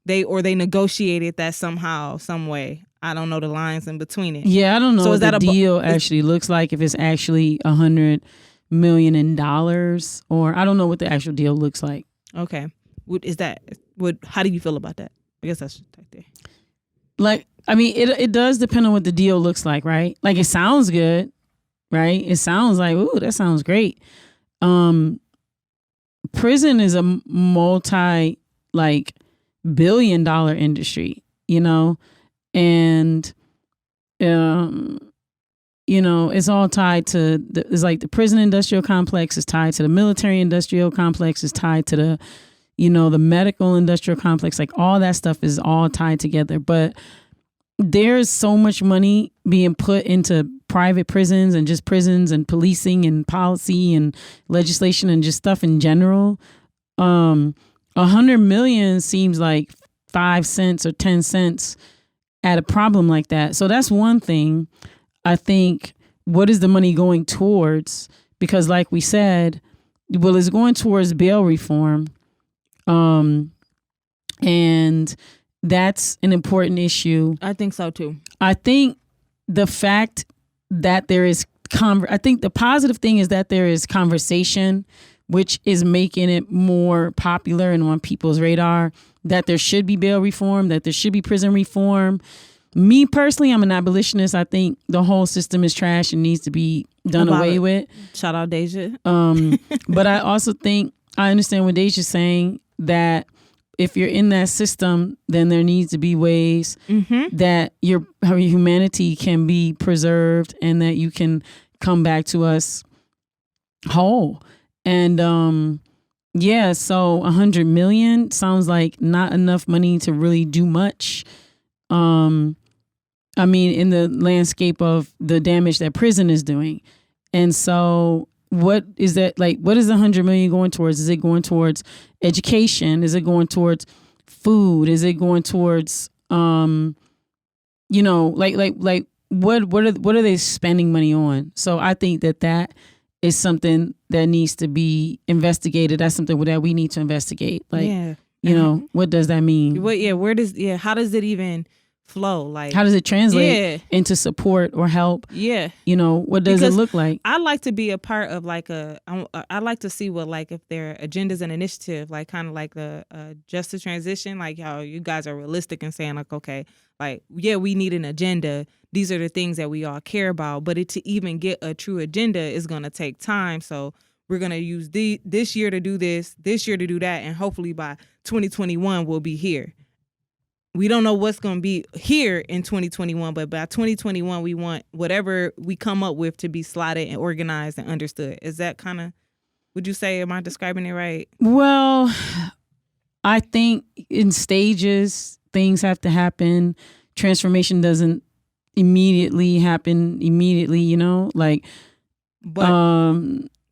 They negotiated that somehow, some way. I don't know the lines in between it. Yeah, I don't know so what the deal actually looks like. If it's actually $100 million in dollars, or I don't know what the actual deal looks like. Okay, how do you feel about that? I guess that's right there. Like, I mean, it does depend on what the deal looks like, right? Like, it sounds good, right? It sounds like, ooh, that sounds great. Prison is a multi billion-dollar industry, and it's all tied to it's like the prison industrial complex is tied to the military industrial complex, is tied to the the medical industrial complex. Like, all that stuff is all tied together. But there's so much money being put into private prisons and just prisons and policing and policy and legislation and just stuff in general. 100 million seems like 5 cents or 10 cents at a problem like that. So that's one thing. I think, what is the money going towards? Because like we said, well, it's going towards bail reform. And that's an important issue. I think so too. I think the fact that there is I think the positive thing is that there is conversation, which is making it more popular and on people's radar, that there should be bail reform, that there should be prison reform. Me personally, I'm an abolitionist. I think the whole system is trash and needs to be done away with. Shout out Deja. But I also think I understand what Deja's saying, that if you're in that system, then there needs to be ways that your humanity can be preserved and that you can come back to us whole. And so 100 million sounds like not enough money to really do much. I mean, in the landscape of the damage that prison is doing. And so what is that, like, what is the 100 million going towards? Is it going towards education? Is it going towards food? Is it going towards, what are they spending money on? So I think that is something that needs to be investigated. That's something that we need to investigate. Like, what does that mean? How does it even flow? Like, how does it translate into support or help? What does it look like? I like to be a part of I like to see what, like, if there are agendas and initiative, like kind of like the justice transition, like how you guys are realistic and saying, like, okay, like, yeah, we need an agenda. These are the things that we all care about, but to even get a true agenda is going to take time. So we're going to use this year to do this year to do that, and hopefully by 2021 we'll be here. We don't know what's going to be here in 2021, but by 2021, we want whatever we come up with to be slotted and organized and understood. Is that kind of, would you say, am I describing it right? Well, I think in stages, things have to happen. Transformation doesn't immediately happen like. But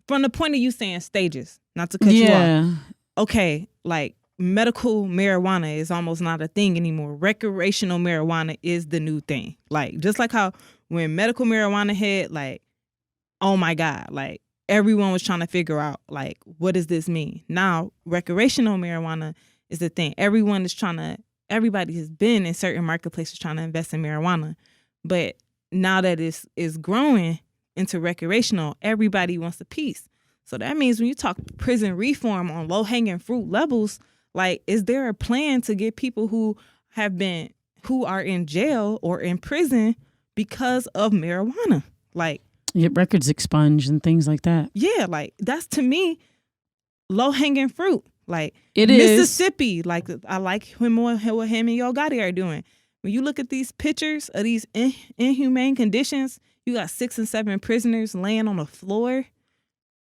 from the point of you saying stages, not to cut you off. Okay, like, medical marijuana is almost not a thing anymore. Recreational marijuana is the new thing. Like, just like how when medical marijuana hit, like, oh my God, like, everyone was trying to figure out, like, what does this mean? Now, recreational marijuana is the thing. Everybody has been in certain marketplaces trying to invest in marijuana. But now that it's growing into recreational, everybody wants a piece. So that means when you talk prison reform on low-hanging fruit levels, like, is there a plan to get people who are in jail or in prison because of marijuana? Like, get records expunged and things like that. Yeah, like, that's, to me, low-hanging fruit. Like it is Mississippi, like I like him what him and Yo Gotti are doing. When you look at these pictures of these inhumane conditions, you got 6 and 7 prisoners laying on the floor.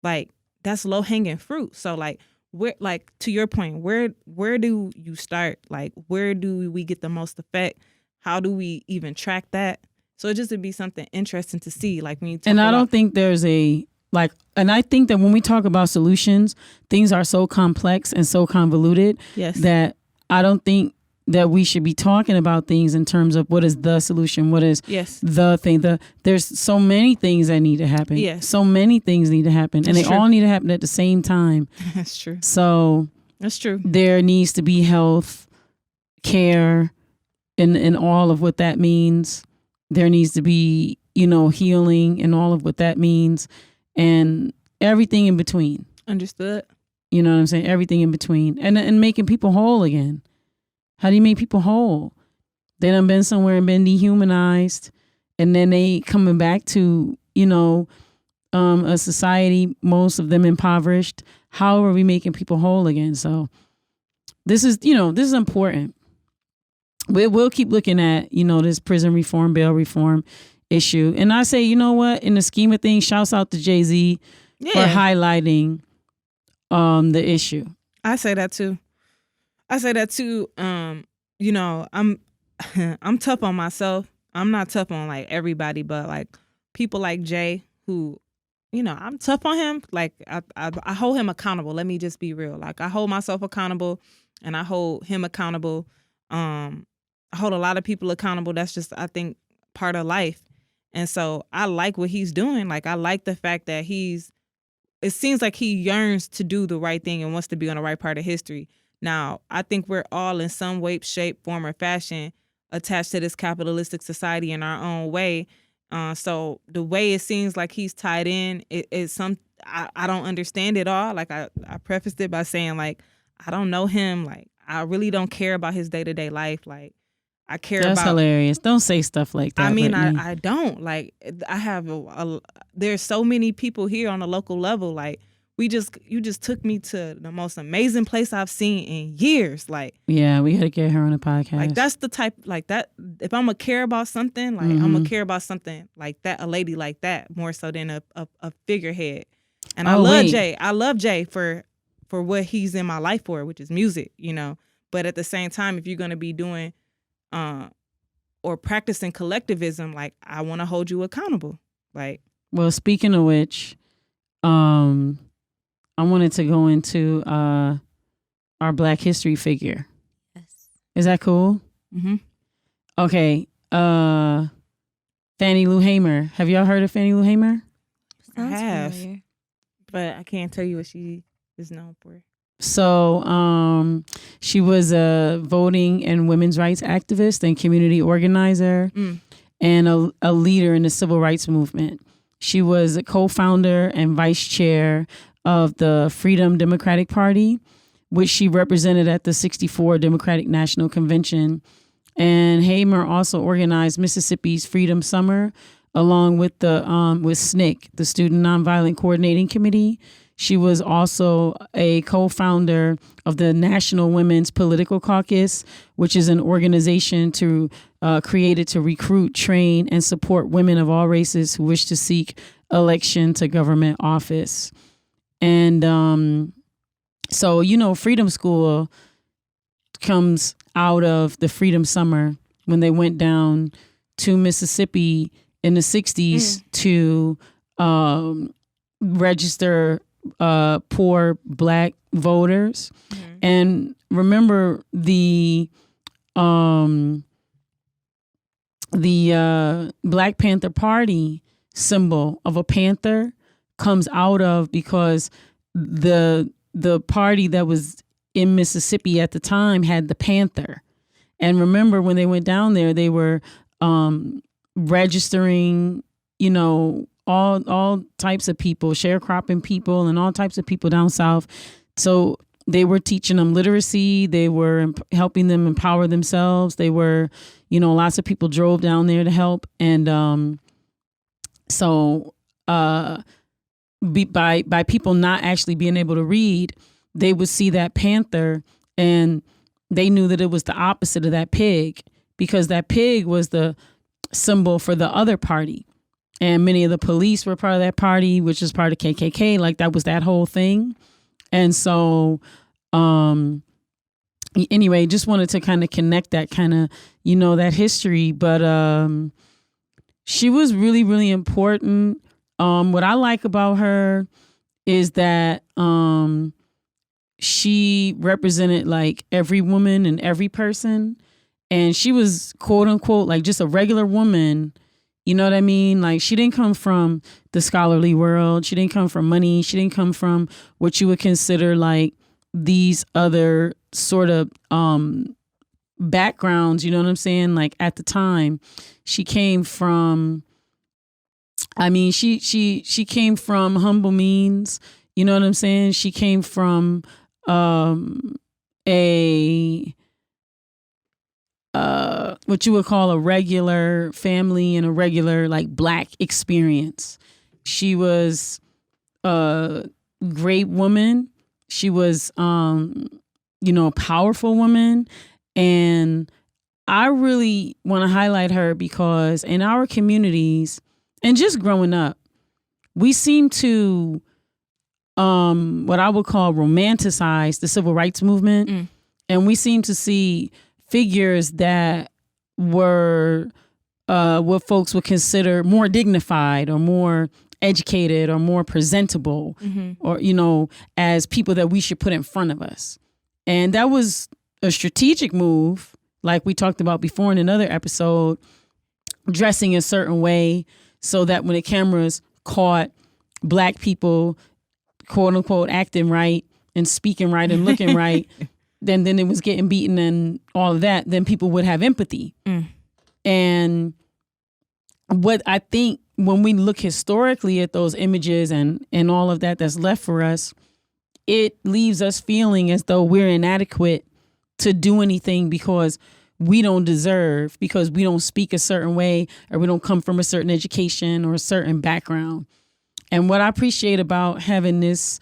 Like that's low hanging fruit. So like where, like to your point, where do you start? Like where do we get the most effect? How do we even track that? So it just would be something interesting to see. Like when you talk I don't think there's a like, and I think that when we talk about solutions, things are so complex and so convoluted that I don't think that we should be talking about things in terms of what is the solution, what is the thing. There's so many things that need to happen. Yes. So many things need to happen, and they all need to happen at the same time. That's true. So that's true. There needs to be health care and all of what that means. There needs to be, healing and all of what that means. And everything in between. Understood. You know what I'm saying? Everything in between. And making people whole again. How do you make people whole? They done been somewhere and been dehumanized. And then they coming back to, a society, most of them impoverished. How are we making people whole again? So this is important. We'll keep looking at, this prison reform, bail reform issue. And I say, you know what, in the scheme of things, shouts out to Jay-Z for highlighting the issue. I say that too. I'm I'm tough on myself. I'm not tough on like everybody, but like people like Jay who, I'm tough on him. Like I hold him accountable. Let me just be real. Like I hold myself accountable and I hold him accountable. I hold a lot of people accountable. That's just, I think, part of life. And so I like what he's doing. Like, I like the fact that it seems like he yearns to do the right thing and wants to be on the right part of history. Now, I think we're all in some way, shape, form, or fashion attached to this capitalistic society in our own way. So the way it seems like he's tied in, I don't understand it all. Like I prefaced it by saying like, I don't know him. Like I really don't care about his day-to-day life. Like I care That's about. hilarious. Don't say stuff like that. I mean, Brittany. I don't. Like, I have there's so many people here on a local level. Like, you just took me to the most amazing place I've seen in years. Like, yeah, we got to get her on a podcast. Like, that's the type, like that. If I'm gonna care about something, like I'm gonna care about something like that, a lady like that, more so than a figurehead. And I love Jay. I love Jay for what he's in my life for, which is music, But at the same time, if you're gonna be doing or practicing collectivism, like I want to hold you accountable. Like, well, speaking of which, I wanted to go into our Black History figure. Yes. Is that cool? Mm-hmm. Okay. Fannie Lou Hamer. Have y'all heard of Fannie Lou Hamer? I have, but I can't tell you what she is known for. So she was a voting and women's rights activist and community organizer and a leader in the civil rights movement. She was a co-founder and vice chair of the Freedom Democratic Party, which she represented at the 64 Democratic National Convention. And Hamer also organized Mississippi's Freedom Summer along with with SNCC, the Student Nonviolent Coordinating Committee. She was also a co-founder of the National Women's Political Caucus, which is an organization created to recruit, train, and support women of all races who wish to seek election to government office. And so, Freedom School comes out of the Freedom Summer when they went down to Mississippi in the 60s to register poor Black voters. And remember the Black Panther Party symbol of a panther comes out of because the party that was in Mississippi at the time had the panther. And remember when they went down there, they were registering, all types of people, sharecropping people and all types of people down south. So they were teaching them literacy. They were helping them empower themselves. They were, lots of people drove down there to help. And by people not actually being able to read, they would see that panther and they knew that it was the opposite of that pig, because that pig was the symbol for the other party. And many of the police were part of that party, which is part of KKK. Like, that was that whole thing. And so, anyway, just wanted to kind of connect that kind of, that history. But she was really, really important. What I like about her is that she represented like every woman and every person. And she was, quote unquote, like just a regular woman. You know what I mean? Like, she didn't come from the scholarly world. She didn't come from money. She didn't come from what you would consider like these other sort of backgrounds. You know what I'm saying? Like, at the time, she came from, she came from humble means. You know what I'm saying? She came from what you would call a regular family and a regular like Black experience. She was a great woman. She was, a powerful woman. And I really want to highlight her because in our communities and just growing up, we seem to, what I would call romanticize the civil rights movement. And we seem to see figures that were what folks would consider more dignified or more educated or more presentable, or, as people that we should put in front of us. And that was a strategic move, like we talked about before in another episode, dressing a certain way so that when the cameras caught Black people, quote unquote, acting right and speaking right and looking right, then it was getting beaten and all of that, then people would have empathy. And what I think when we look historically at those images and all of that that's left for us, it leaves us feeling as though we're inadequate to do anything because we don't deserve, because we don't speak a certain way or we don't come from a certain education or a certain background. And what I appreciate about having this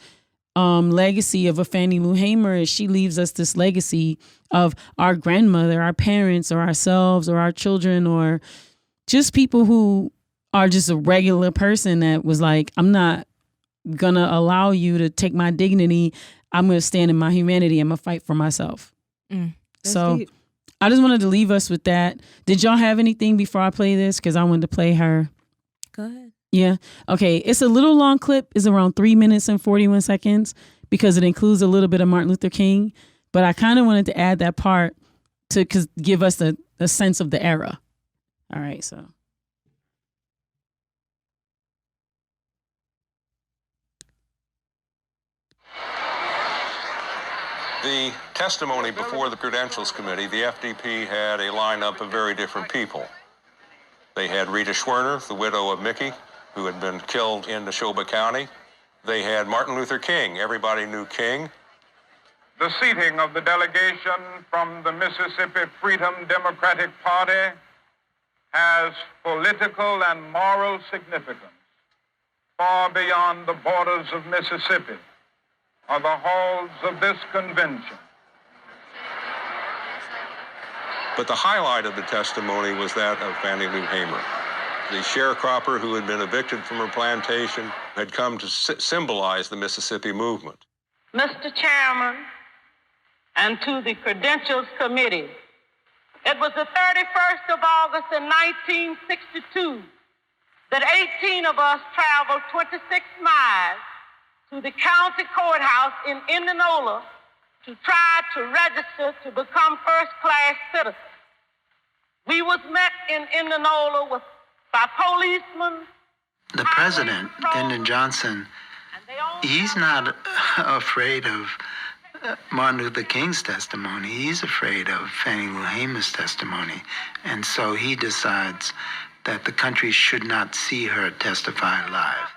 legacy of a Fannie Lou Hamer is she leaves us this legacy of our grandmother, our parents, or ourselves, or our children, or just people who are just a regular person that was like, I'm not gonna allow you to take my dignity. I'm gonna stand in my humanity. I'm gonna fight for myself. So deep. I just wanted to leave us with that. Did y'all have anything before I play this? Because I wanted to play her. Go ahead. Yeah. Okay. It's a little long clip. It's around 3 minutes and 41 seconds because it includes a little bit of Martin Luther King. But I kind of wanted to add that part to give us a sense of the era. All right. So. The testimony before the Credentials Committee, the FDP had a lineup of very different people. They had Rita Schwerner, the widow of Mickey, who had been killed in Neshoba County. They had Martin Luther King. Everybody knew King. The seating of the delegation from the Mississippi Freedom Democratic Party has political and moral significance far beyond the borders of Mississippi or the halls of this convention. But the highlight of the testimony was that of Fannie Lou Hamer. The sharecropper who had been evicted from her plantation had come to symbolize the Mississippi movement. Mr. Chairman, and to the Credentials Committee, it was the 31st of August in 1962 that 18 of us traveled 26 miles to the county courthouse in Indianola to try to register to become first-class citizens. We was met in Indianola by policemen. The president, Lyndon Johnson, he's not afraid of Martin Luther King's testimony. He's afraid of Fannie Lou Hamer's testimony. And so he decides that the country should not see her testify live.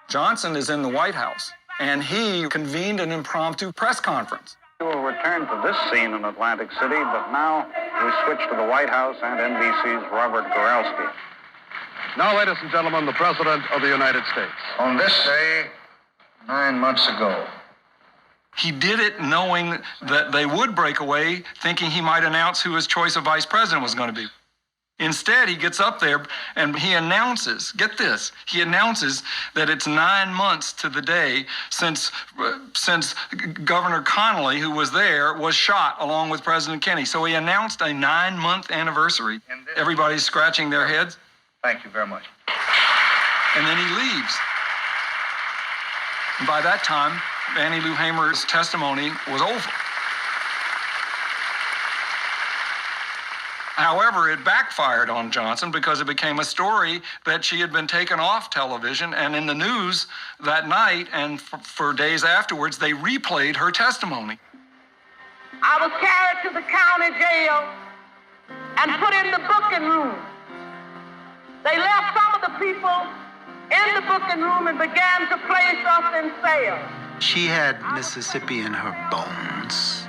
Johnson is in the White House, and he convened an impromptu press conference. We will return to this scene in Atlantic City, but now we switch to the White House and NBC's Robert Goralski. Now, ladies and gentlemen, the President of the United States. On this day, 9 months ago, He did it knowing that they would break away, thinking he might announce who his choice of vice president was going to be. Instead, he gets up there and he announces, get this, he announces that it's 9 months to the day since Governor Connolly, who was there, was shot along with President Kennedy. So he announced a 9-month anniversary. Everybody's scratching their heads. Thank you very much. And then he leaves. And by that time, Fannie Lou Hamer's testimony was over. However, it backfired on Johnson because it became a story that she had been taken off television and in the news that night, and for days afterwards, they replayed her testimony. I was carried to the county jail and put in the booking room. They left some of the people in the booking room and began to place us in cells. She had Mississippi in her bones.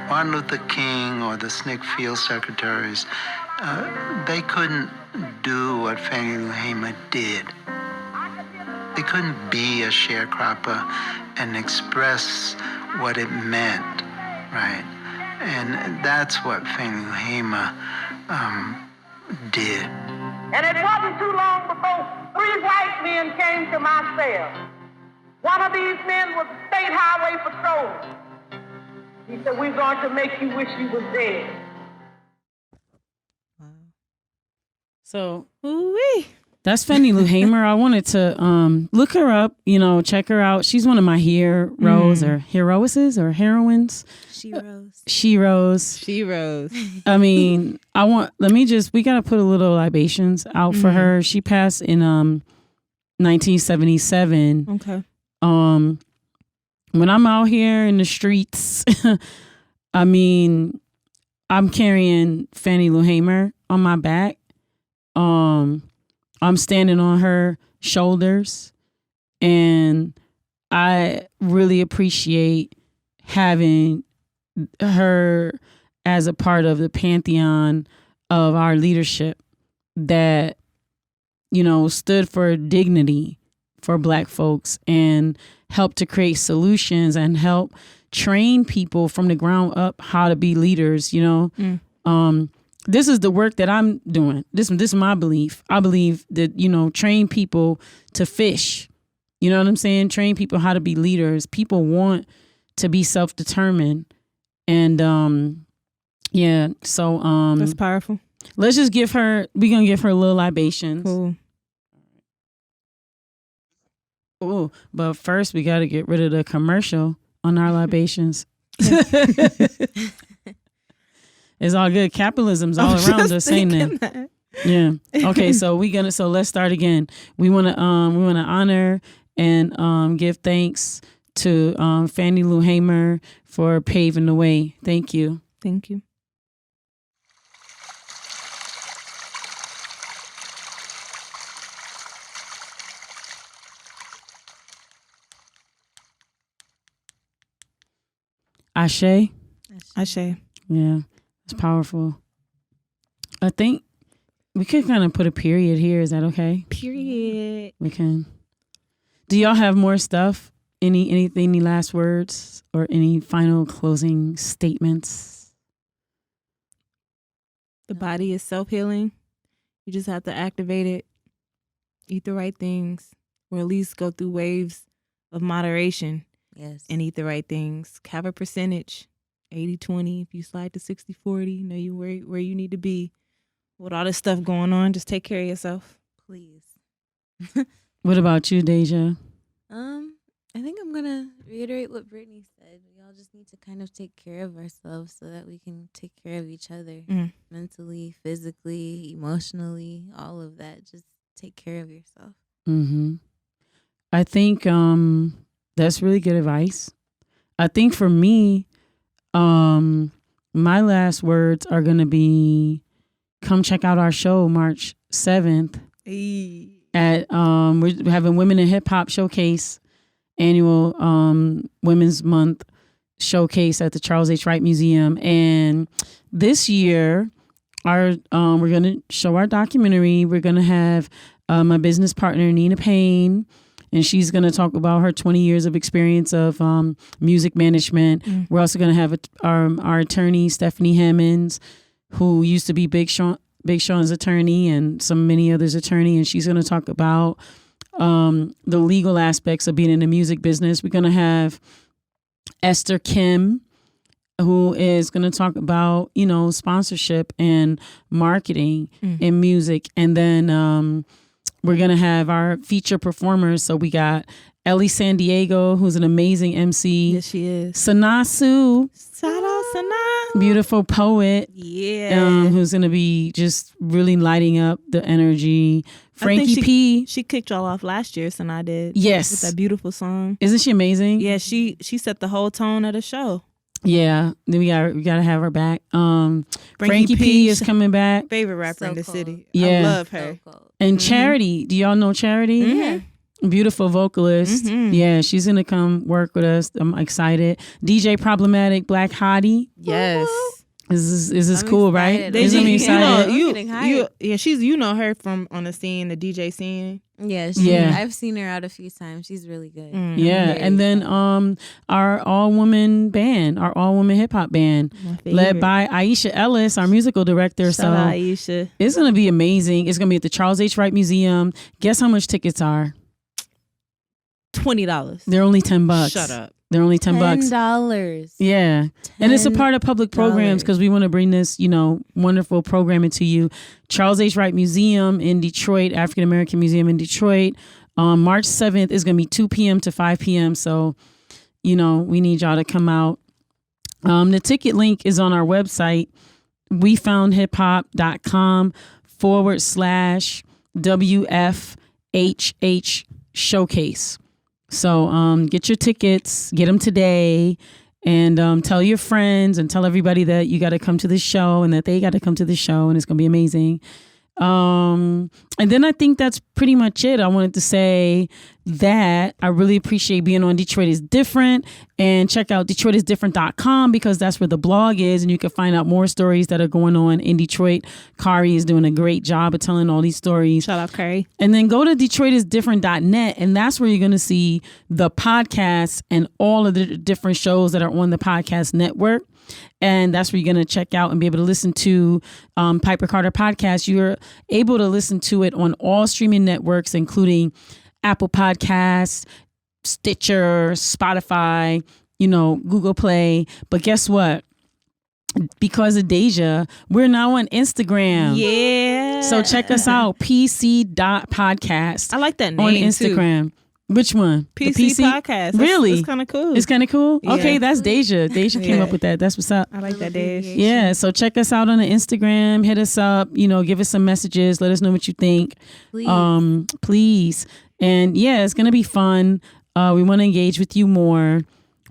Martin Luther King or the SNCC field secretaries, they couldn't do what Fannie Lou Hamer did. They couldn't be a sharecropper and express what it meant, right? And that's what Fannie Lou Hamer did. And it wasn't too long before 3 white men came to my cell. One of these men was a state highway patrolman. He said, we're going to make you wish you was dead. Wow. So, that's Fannie Lou Hamer. I wanted to look her up, check her out. She's one of my heroes or heroesses or heroines. She rose. I mean, we got to put a little libations out for her. She passed in 1977. Okay. When I'm out here in the streets, I mean, I'm carrying Fannie Lou Hamer on my back. I'm standing on her shoulders, and I really appreciate having her as a part of the pantheon of our leadership that, stood for dignity for Black folks and help to create solutions and help train people from the ground up how to be leaders. This is the work that I'm doing. This is my belief. I believe that, train people to fish. You know what I'm saying? Train people how to be leaders. People want to be self-determined. And so that's powerful. Let's just we're gonna give her a little libations. Cool. Oh, but first we got to get rid of the commercial on our libations. It's all good. Capitalism's all around us, ain't it? Yeah. Okay. So let's start again. We want to honor and give thanks to Fannie Lou Hamer for paving the way. Thank you. Thank you. Ashe. Yeah, it's powerful. I think we could kind of put a period here. Is that okay? Period. We can. Do y'all have more stuff? Any last words or any final closing statements? The body is self-healing. You just have to activate it, eat the right things, or at least go through waves of moderation. Yes. And eat the right things. Have a percentage, 80-20. If you slide to 60-40, know you where you need to be. With all this stuff going on, just take care of yourself. Please. What about you, Deja? I think I'm going to reiterate what Brittany said. We all just need to kind of take care of ourselves so that we can take care of each other. Mentally, physically, emotionally, all of that. Just take care of yourself. Mm-hmm. I think that's really good advice. I think for me, my last words are going to be, come check out our show March 7th. Hey. At we're having Women in Hip Hop Showcase, annual Women's Month showcase at the Charles H. Wright Museum. And this year, we're going to show our documentary. We're going to have my business partner, Nina Payne, and she's going to talk about her 20 years of experience of music management. We're also going to have our attorney, Stephanie Hammonds, who used to be Big Sean's attorney and many others' attorney, and she's going to talk about the legal aspects of being in the music business. We're going to have Esther Kim, who is going to talk about, sponsorship and marketing in music. And then we're going to have our feature performers. So we got Ellie San Diego, who's an amazing MC. Yes, she is. Sanaa Sue. Shout out Sanaa. Beautiful poet. Yeah. Who's going to be just really lighting up the energy. Frankie P. She kicked y'all off last year, Sanaa did. Yes. With that beautiful song. Isn't she amazing? Yeah, she set the whole tone of the show. Yeah, then we gotta have her back. Frankie P is coming back. Favorite rapper in the city. Yeah. I love her. And Charity, do y'all know Charity? Yeah. Beautiful vocalist. Yeah, she's gonna come work with us. I'm excited. DJ Problematic, Black Hottie. Yes. Is this cool, right? They Isn't me excited? You know her from on the scene, the DJ scene. Yeah, I've seen her out a few times. She's really good. Yeah, and then our all-woman band, our all-woman hip-hop band, led by Aisha Ellis, our musical director. Shout out Aisha. It's going to be amazing. It's going to be at the Charles H. Wright Museum. Guess how much tickets are? $20. They're only $10. Shut up. They're only $10. $10. Yeah. And it's a part of public programs because we want to bring this, wonderful programming to you. Charles H. Wright Museum in Detroit, African American Museum in Detroit. March 7th is going to be 2 p.m. to 5 p.m. So, we need y'all to come out. The ticket link is on our website, wefoundhiphop.com/WFHH showcase. So get your tickets, get them today, and tell your friends and tell everybody that you got to come to the show and that they got to come to the show, and it's going to be amazing. And then I think that's pretty much it. I wanted to say that I really appreciate being on Detroit is Different, and check out DetroitisDifferent.com because that's where the blog is, and you can find out more stories that are going on in Detroit. Kari is doing a great job of telling all these stories. Shout out Kari. And then go to DetroitisDifferent.net, and that's where you're going to see the podcasts and all of the different shows that are on the podcast network. And that's where you're going to check out and be able to listen to Piper Carter Podcast. You're able to listen to it on all streaming networks, including Apple Podcasts, Stitcher, Spotify, Google Play. But guess what? Because of Deja, we're now on Instagram. Yeah. So check us out, pc.podcast. I like that name on Instagram. too. Which one? PC Podcast. Really? It's kind of cool. It's kind of cool? Yeah. Okay, that's Deja. Deja came up with that. That's what's up. I like that, Deja. Yeah, so check us out on the Instagram. Hit us up. Give us some messages. Let us know what you think. Please. And yeah, it's going to be fun. We want to engage with you more.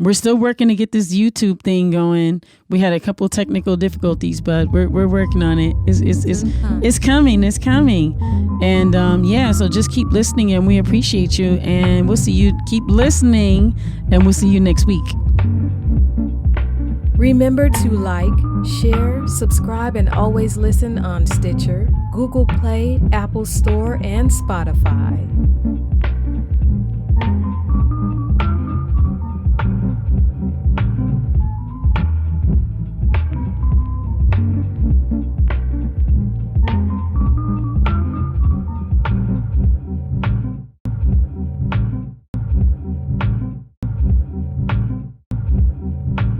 We're still working to get this YouTube thing going. We had a couple of technical difficulties, but we're working on it. It's coming. It's coming. And so just keep listening, and we appreciate you. And we'll see you. Keep listening, and we'll see you next week. Remember to like, share, subscribe, and always listen on Stitcher, Google Play, Apple Store, and Spotify.